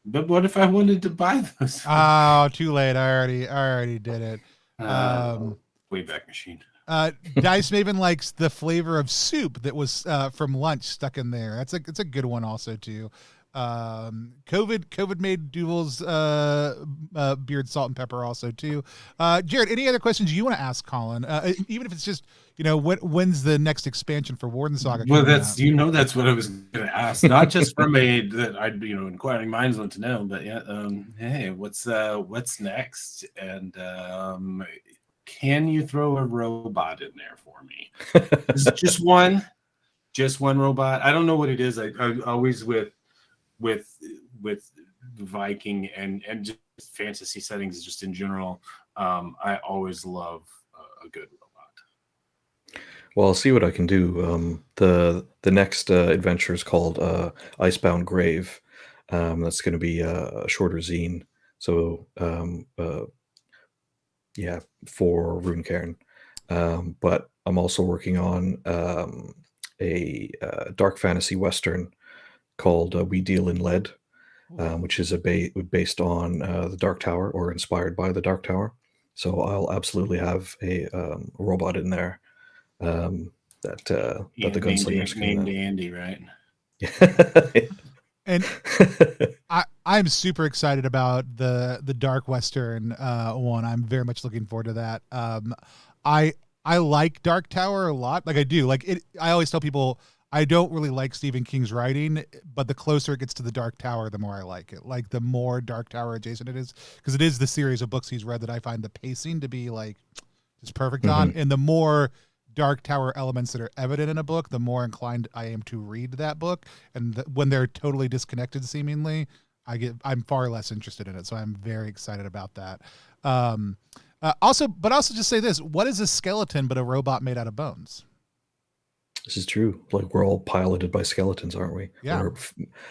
But what if I wanted to buy those? Oh, too late. I already did it. Wayback Machine. Dice Maven likes the flavor of soup that was from lunch stuck in there. It's a good one also too. COVID made Duval's beard salt and pepper also too. Jared, any other questions you want to ask Colin? Even if it's just when's the next expansion for Warden Saga? Well, that's that's what I was going to ask. Not just from that I'd inquiring minds want to know, but hey, what's next? And can you throw a robot in there for me? just one robot. I don't know what it is. I always with Viking and just fantasy settings, just in general. I always love a good robot. Well, I'll see what I can do. The next adventure is called Icebound Grave. That's going to be a shorter zine. So for Rune Cairn. But I'm also working on a dark fantasy western called We Deal in Lead, which is based on the Dark Tower, or inspired by the Dark Tower. So I'll absolutely have a robot in there that the gunslingers can named Andy, right? And I'm super excited about the Dark Western one. I'm very much looking forward to that. I like Dark Tower a lot. Like I do. Like it. I always tell people I don't really like Stephen King's writing, but the closer it gets to the Dark Tower, the more I like it. Like the more Dark Tower adjacent it is, because it is the series of books he's read that I find the pacing to be like just perfect on, and the more Dark Tower elements that are evident in a book, the more inclined I am to read that book. And when they're totally disconnected, seemingly, I'm far less interested in it. So I'm very excited about that. Also just say this: what is a skeleton but a robot made out of bones? This is true. Like we're all piloted by skeletons, aren't we? Yeah.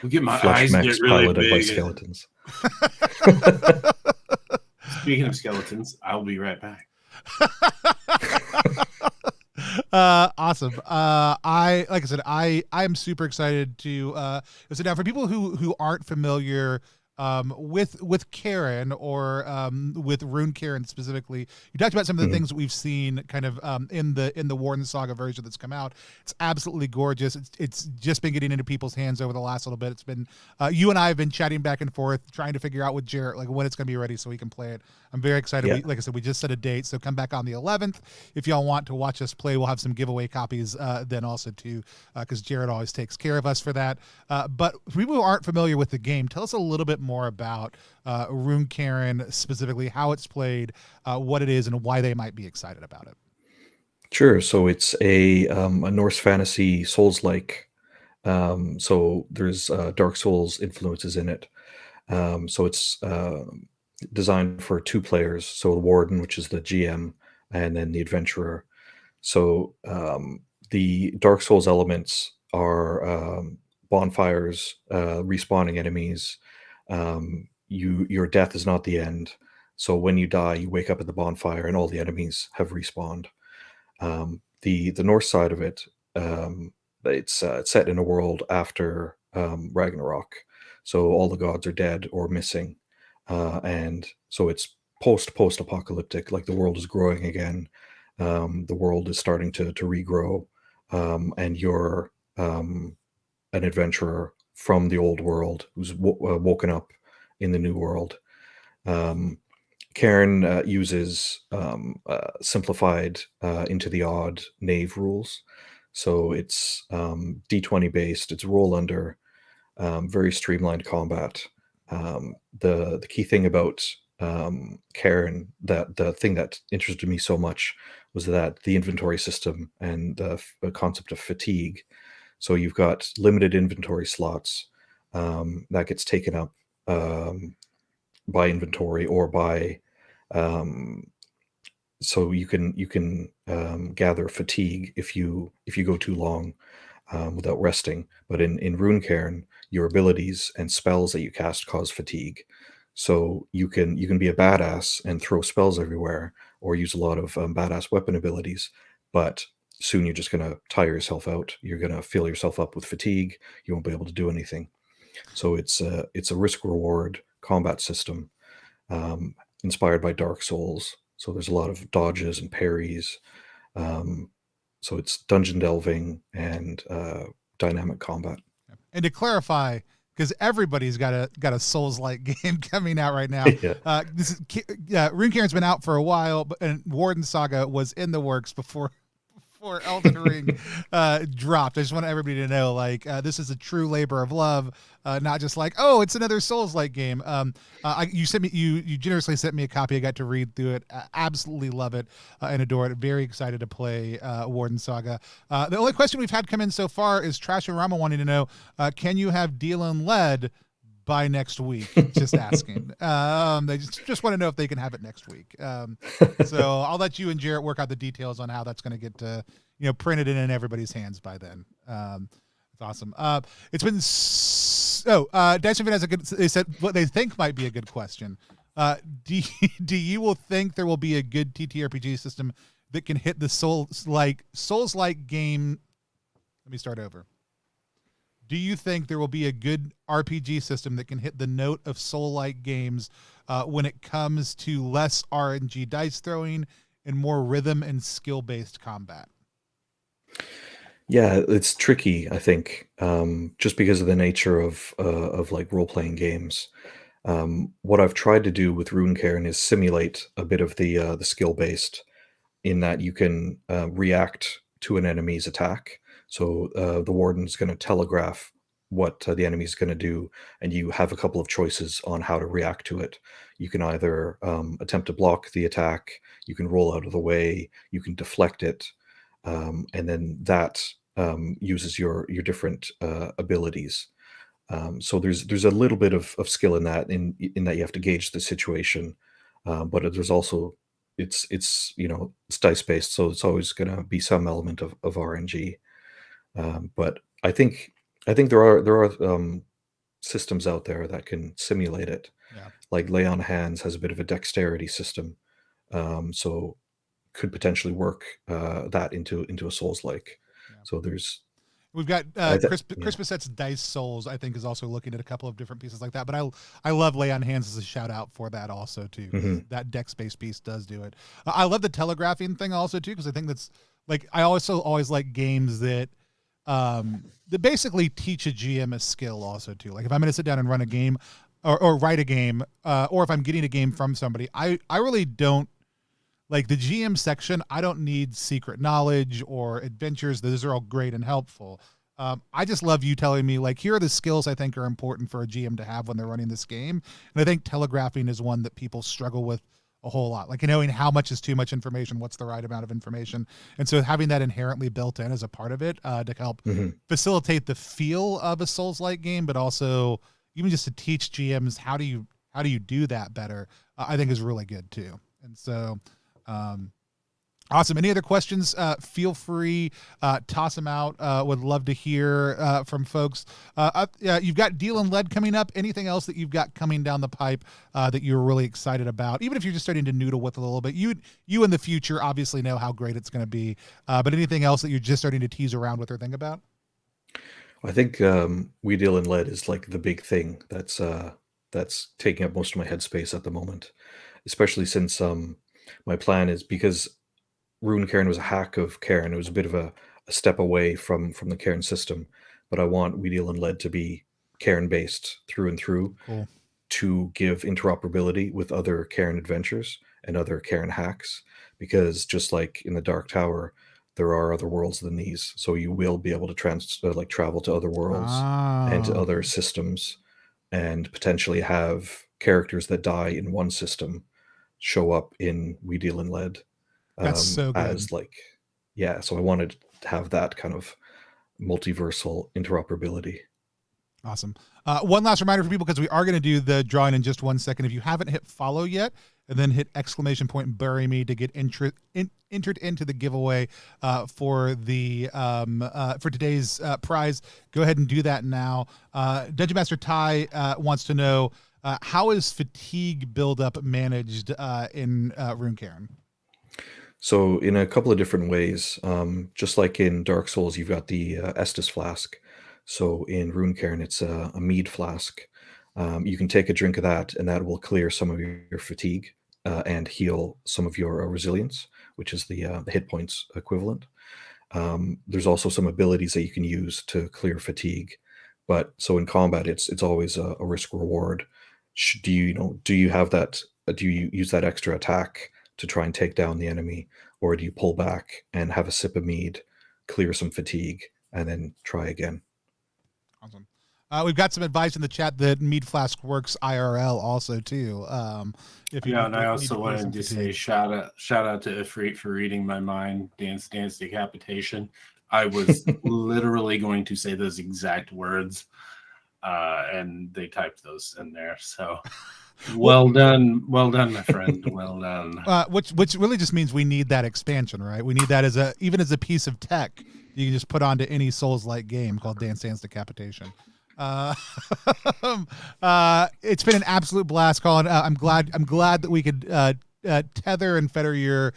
We get my eyes get really piloted big by skeletons. Speaking of skeletons, I'll be right back. Awesome. Like I said, I am super excited to so now for people who aren't familiar with Karen or with Rune Karen specifically, you talked about some of the things that we've seen kind of in the Warden Saga version that's come out. It's absolutely gorgeous. It's just been getting into people's hands over the last little bit. It's been you and I have been chatting back and forth trying to figure out with Jarrett like when it's going to be ready so we can play it. I'm very excited. Yeah. Like I said, we just set a date, so come back on the 11th if y'all want to watch us play. We'll have some giveaway copies then also too, because Jarrett always takes care of us for that. But for people who aren't familiar with the game, tell us a little bit more about Rune Karen, specifically how it's played, what it is, and why they might be excited about it. Sure. So it's a Norse fantasy Souls-like. So there's Dark Souls influences in it. So it's designed for 2 players. So the Warden, which is the GM, and then the Adventurer. So the Dark Souls elements are bonfires, respawning enemies. Your death is not the end. So when you die, you wake up at the bonfire and all the enemies have respawned. The North side of it it's set in a world after Ragnarok, so all the gods are dead or missing, and so it's post-apocalyptic. Like the world is growing again, the world is starting to regrow, and you're an adventurer from the old world who's woken up in the new world. Karen uses simplified into the odd knave rules. So it's D20 based, it's roll under, very streamlined combat. The key thing about Karen, that the thing that interested me so much was that the inventory system and the concept of fatigue. So you've got limited inventory slots that gets taken up by inventory or by so you can gather fatigue if you go too long without resting. But in Rune Cairn, your abilities and spells that you cast cause fatigue. So you can be a badass and throw spells everywhere, or use a lot of badass weapon abilities, but soon you're just going to tire yourself out. You're going to fill yourself up with fatigue. You won't be able to do anything. So it's a risk reward combat system inspired by Dark Souls. So there's a lot of dodges and parries. So it's dungeon delving and dynamic combat. And to clarify, because everybody's got a Souls-like game coming out right now. Yeah. Rune Cairn's been out for a while, and Warden Saga was in the works before Elden Ring dropped. I just want everybody to know, like, this is a true labor of love, not just like, oh, it's another Souls-like game. You generously sent me a copy. I got to read through it. Absolutely love it and adore it. Very excited to play Warden Saga. The only question we've had come in so far is Trash and Rama wanting to know, can you have Deal and Lead by next week? Just asking. They just want to know if they can have it next week. So I'll let you and Jarrett work out the details on how that's going to get printed in everybody's hands by then. It's awesome. It's been Dyson has a good. They said what they think might be a good question. Do you will think there will be a good TTRPG system that can hit the Souls-like game? Let me start over. Do you think there will be a good RPG system that can hit the note of Soul-like games when it comes to less RNG dice throwing and more rhythm and skill-based combat? Yeah, it's tricky, I think, just because of the nature of like role-playing games. What I've tried to do with Rune Cairn is simulate a bit of the skill-based, in that you can react to an enemy's attack. So the warden's going to telegraph what the enemy is going to do, and you have a couple of choices on how to react to it. You can either attempt to block the attack, you can roll out of the way, you can deflect it, and then that uses your different abilities. So there's a little bit of skill in that, in that you have to gauge the situation, but there's also it's dice based, so it's always going to be some element of RNG. But I think there are systems out there that can simulate it. Yeah. Like Lay on Hands has a bit of a dexterity system, so could potentially work that into a Souls-like. Yeah. So we've got Chris Bassett's Dice Souls, I think, is also looking at a couple of different pieces like that. But I love Lay on Hands as a shout out for that also too. Mm-hmm. That dex-based piece does do it. I love the telegraphing thing also too, because I think that's like, I also always like games that basically teach a GM a skill also too. Like if I'm going to sit down and run a game or write a game, or if I'm getting a game from somebody, I really don't like the GM section. I don't need secret knowledge or adventures. Those are all great and helpful. I just love you telling me, like, here are the skills I think are important for a GM to have when they're running this game. And I think telegraphing is one that people struggle with a whole lot, like knowing how much is too much information, what's the right amount of information. And so having that inherently built in as a part of it to help facilitate the feel of a Souls-like game, but also even just to teach GMs how do you do that better, I think is really good too. And so Awesome. Any other questions? Feel free, toss them out. Would love to hear from folks. You've got Deal and Lead coming up. Anything else that you've got coming down the pipe that you're really excited about? Even if you're just starting to noodle with a little bit, you in the future obviously know how great it's going to be. But anything else that you're just starting to tease around with or think about? I think We Deal in Lead is like the big thing that's taking up most of my headspace at the moment, especially since my plan is because Rune Cairn was a hack of Cairn. It was a bit of a step away from the Cairn system, but I want We Deal in Lead to be Cairn based through and through. Cool. To give interoperability with other Cairn adventures and other Cairn hacks, because just like in the Dark Tower, there are other worlds than these, so you will be able to travel to other worlds and to other systems, and potentially have characters that die in one system show up in We Deal in Lead. That's so good. As so I wanted to have that kind of multiversal interoperability. Awesome. One last reminder for people, because we are going to do the drawing in just 1 second. If you haven't hit follow yet, and then hit exclamation point and bury me to get entered into the giveaway for the for today's prize, go ahead and do that now. Dungeon Master Ty wants to know, how is fatigue buildup managed in Rune Cairn? So in a couple of different ways, just like in Dark Souls, you've got the Estus flask. So in Rune Cairn, it's a mead flask. You can take a drink of that, and that will clear some of your fatigue and heal some of your resilience, which is the hit points equivalent. There's also some abilities that you can use to clear fatigue. But so in combat, it's always a risk reward. Do you have that? Do you use that extra attack to try and take down the enemy, or do you pull back and have a sip of mead, clear some fatigue, and then try again? Awesome. We've got some advice in the chat that mead flask works IRL also too. And I also wanted to say shout out to Ifrit for reading my mind. Dance decapitation. I was literally going to say those exact words, and they typed those in there. So. Well done, my friend. Well done. Which really just means we need that expansion, right? We need that even as a piece of tech you can just put onto any Souls-like game called Dance Decapitation. It's been an absolute blast, Colin. I'm glad that we could tether and fetter your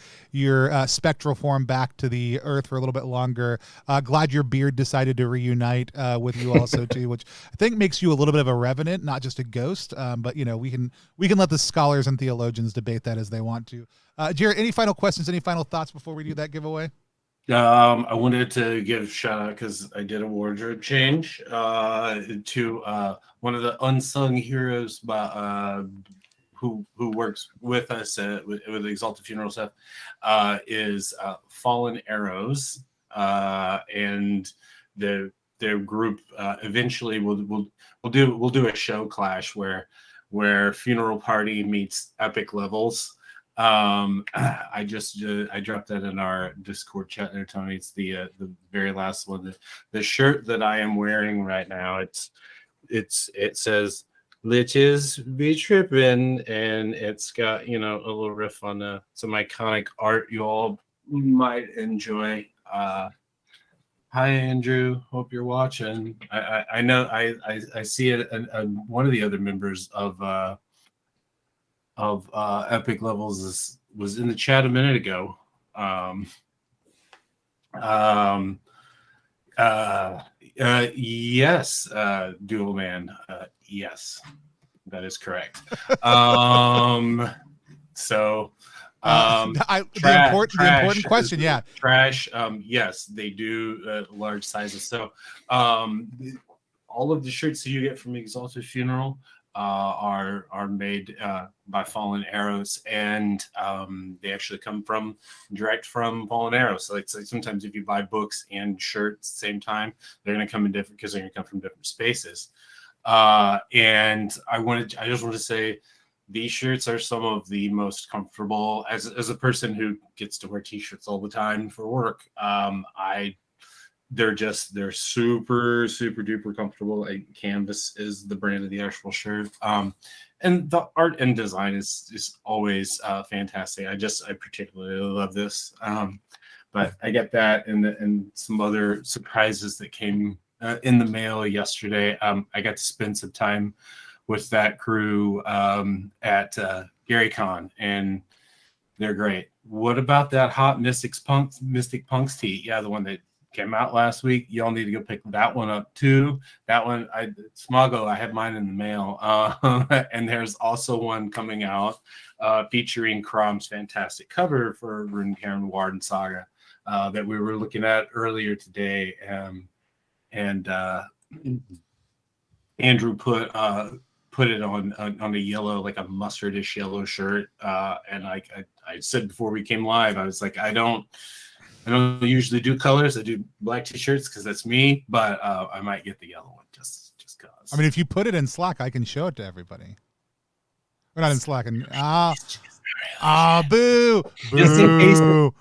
spectral form back to the earth for a little bit longer. Glad your beard decided to reunite with you also too, which I think makes you a little bit of a revenant, not just a ghost. But we can let the scholars and theologians debate that as they want to. Jared, any final questions? Any final thoughts before we do that giveaway? I wanted to give a shout out, because I did a wardrobe change to one of the unsung heroes who works with us with the Exalted Funeral stuff, is Fallen Arrows, and their group eventually will do a show clash where Funeral Party meets Epic Levels. I dropped that in our Discord chat there, Tony. It's the very last one. The shirt that I am wearing right now, it says "Liches be trippin'," and it's got a little riff on some iconic art you all might enjoy. Hi Andrew, hope you're watching. I know I see it, and one of the other members of Epic Levels was in the chat a minute ago. Yes, Dual Man. Yes, that is correct. So the important question, yeah. Trash. Yes, they do large sizes. So all of the shirts that you get from Exalted Funeral are made by Fallen Arrows, and they actually come direct from Fallen Arrows. So like sometimes if you buy books and shirts at the same time, they're going to come in different, because they're going to come from different spaces. And I just want to say these shirts are some of the most comfortable. As a person who gets to wear t-shirts all the time for work, they're super duper comfortable. Canvas is the brand of the actual shirt. And the art and design is always fantastic. I particularly love this. But I get that and some other surprises that came in the mail yesterday. I got to spend some time with that crew at GaryCon, and they're great. What about that hot Mystic Punks tee? Yeah, the one that came out last week. Y'all need to go pick that one up too. That one, Smago, I have mine in the mail. And there's also one coming out featuring Crom's fantastic cover for Runeterra Warden Saga that we were looking at earlier today. And Andrew put it on a yellow, like a mustardish yellow shirt. And I said before we came live, I was like, I don't usually do colors. I do black t-shirts because that's me, but I might get the yellow one just cause. I mean, if you put it in Slack, I can show it to everybody. We're not in Slack. And boo. Just in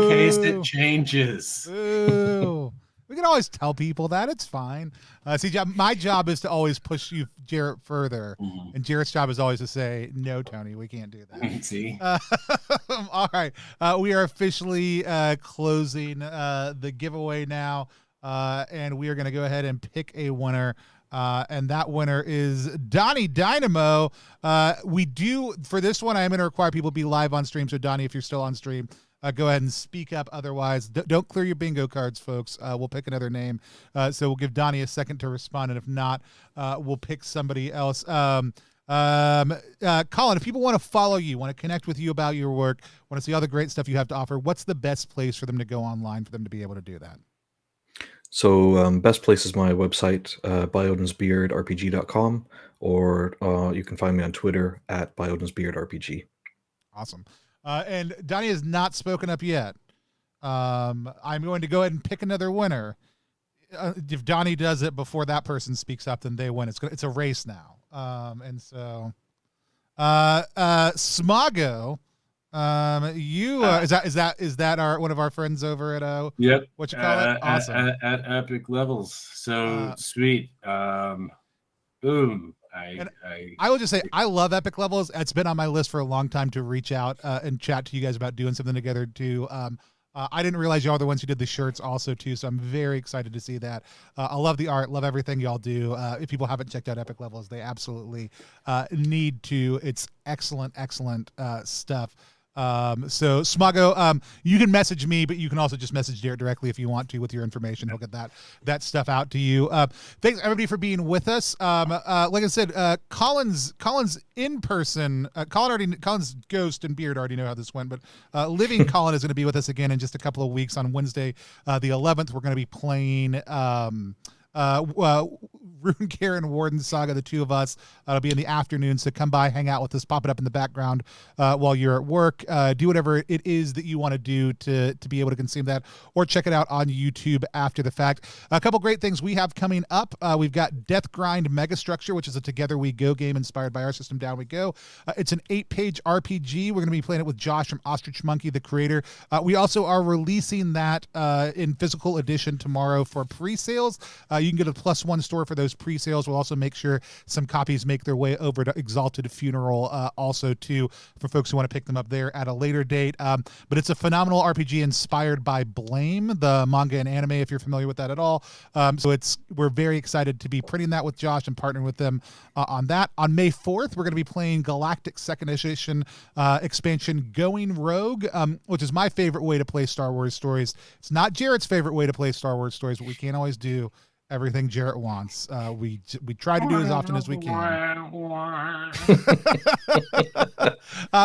case it changes. Boo. We can always tell people that. It's fine. See, my job is to always push you, Jarrett, further. Mm-hmm. And Jarrett's job is always to say, no, Tony, we can't do that. See? All right. We are officially closing the giveaway now. And we are going to go ahead and pick a winner. And that winner is Donnie Dynamo. We do, for this one, I am going to require people to be live on stream. So, Donnie, if you're still on stream, go ahead and speak up. Otherwise, don't clear your bingo cards, folks. We'll pick another name. So we'll give Donnie a second to respond. And if not, we'll pick somebody else. Colin, if people want to follow you, want to connect with you about your work, want to see all the great stuff you have to offer, what's the best place for them to go online for them to be able to do that? So best place is my website, byodensbeardrpg.com, or you can find me on Twitter at byodensbeardrpg. Awesome. And Donnie has not spoken up yet. I'm going to go ahead and pick another winner. If Donnie does it before that person speaks up, then they win. It's a race now. And so, Smago, is that one of our friends over at Yep. What you call it? Awesome. At Epic Levels. So sweet. Boom. I will just say I love Epic Levels. It's been on my list for a long time to reach out and chat to you guys about doing something together too. I didn't realize y'all are the ones who did the shirts also too, so I'm very excited to see that. I love the art, love everything y'all do. If people haven't checked out Epic Levels, they absolutely need to. It's excellent stuff. So Smago, you can message me, but you can also just message Jared directly if you want to with your information. He'll get that stuff out to you. Thanks everybody for being with us. Like I said, Colin's in person. Colin's ghost and beard already know how this went, but living Colin is going to be with us again in just a couple of weeks on Wednesday, the 11th. We're going to be playing Runeterra and Warden Saga, the two of us. It'll be in the afternoon, so come by, hang out with us, pop it up in the background while you're at work. Do whatever it is that you want to do to be able to consume that, or check it out on YouTube after the fact. A couple great things we have coming up. We've got Death Grind Megastructure, which is a Together We Go game inspired by our system, Down We Go. It's an 8-page RPG. We're going to be playing it with Josh from Ostrich Monkey, the creator. We also are releasing that in physical edition tomorrow for pre-sales. You can get a +1 store for those pre-sales. We'll also make sure some copies make their way over to Exalted Funeral also too, for folks who want to pick them up there at a later date. But it's a phenomenal RPG inspired by Blame, the manga and anime, if you're familiar with that at all. So we're very excited to be printing that with Josh and partnering with them on that. On May 4th, we're going to be playing Galactic 2nd Edition expansion Going Rogue, which is my favorite way to play Star Wars stories. It's not Jared's favorite way to play Star Wars stories, but we can't always do everything Jarrett wants. We try to do as often as we can.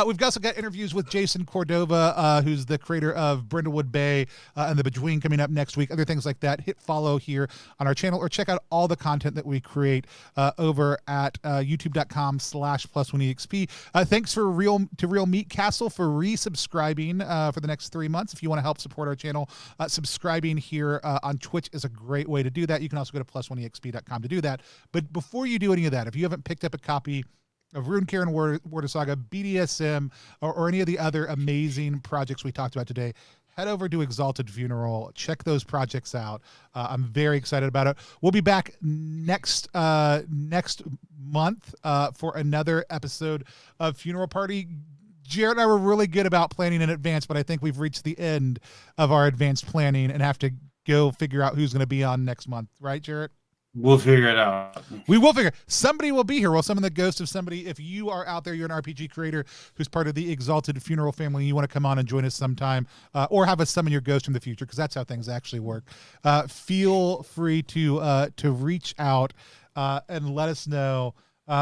We've also got interviews with Jason Cordova, who's the creator of Brindlewood Bay and The Between, coming up next week. Other things like that. Hit follow here on our channel, or check out all the content that we create over at youtube.com/+1exp. Thanks to Real Meat Castle for resubscribing for the next 3 months. If you want to help support our channel, subscribing here on Twitch is a great way to do that. You can also go to +1exp.com to do that. But before you do any of that, if you haven't picked up a copy of Runeterra and Warden Saga, BDSM, or any of the other amazing projects we talked about today, head over to Exalted Funeral. Check those projects out. I'm very excited about it. We'll be back next month for another episode of Funeral Party. Jared and I were really good about planning in advance, but I think we've reached the end of our advanced planning and have to go figure out who's going to be on next month. Right, Jared? We'll figure it out. We will figure. Somebody will be here. We'll summon the ghost of somebody. If you are out there, you're an RPG creator who's part of the Exalted Funeral family, you want to come on and join us sometime, or have us summon your ghost in the future, because that's how things actually work. Feel free to reach out and let us know.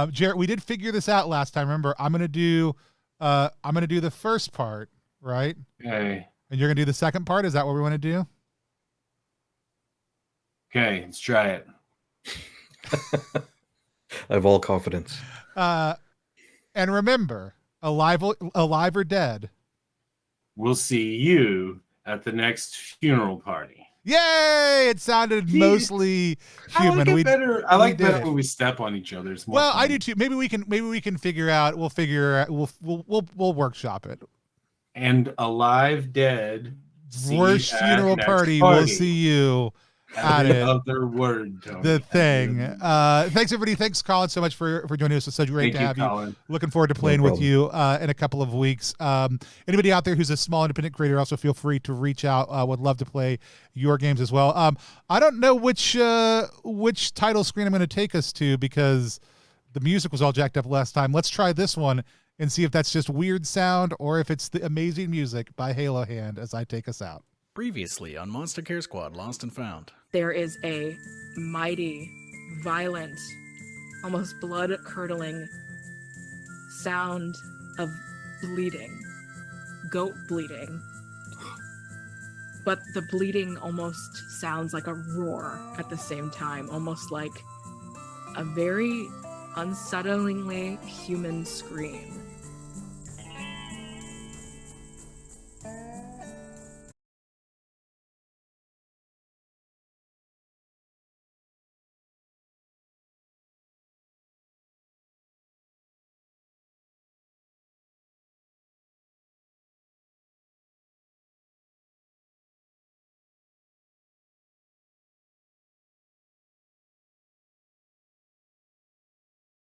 Jared, we did figure this out last time. Remember, I'm gonna do the first part, right? Okay. And you're gonna do the second part. Is that what we want to do? Okay, let's try it. I have all confidence. And remember, alive or dead, We'll see you at the next funeral party. yay! It sounded mostly human. I like it better. I like better did. when we step on each other. It's more Well, fun. I do too. Maybe we can figure out. We'll workshop it. And alive, dead. See Worst at funeral next party. We'll see you at Every it. other word, Tony. The thing. Thanks everybody. Thanks Colin so much for joining us. It's so great Thank to you, have Colin. you. Looking forward to playing with you in a couple of weeks. Anybody out there who's a small independent creator, also feel free to reach out. Would love to play your games as well. I don't know which title screen I'm going to take us to, because the music was all jacked up last time. Let's try this one and see if that's just weird sound or if it's the amazing music by Halo Hand as I take us out. Previously on Monster Care Squad Lost and Found. There is a mighty, violent, almost blood-curdling sound of bleeding. Goat bleeding. But the bleeding almost sounds like a roar at the same time, almost like a very unsettlingly human scream.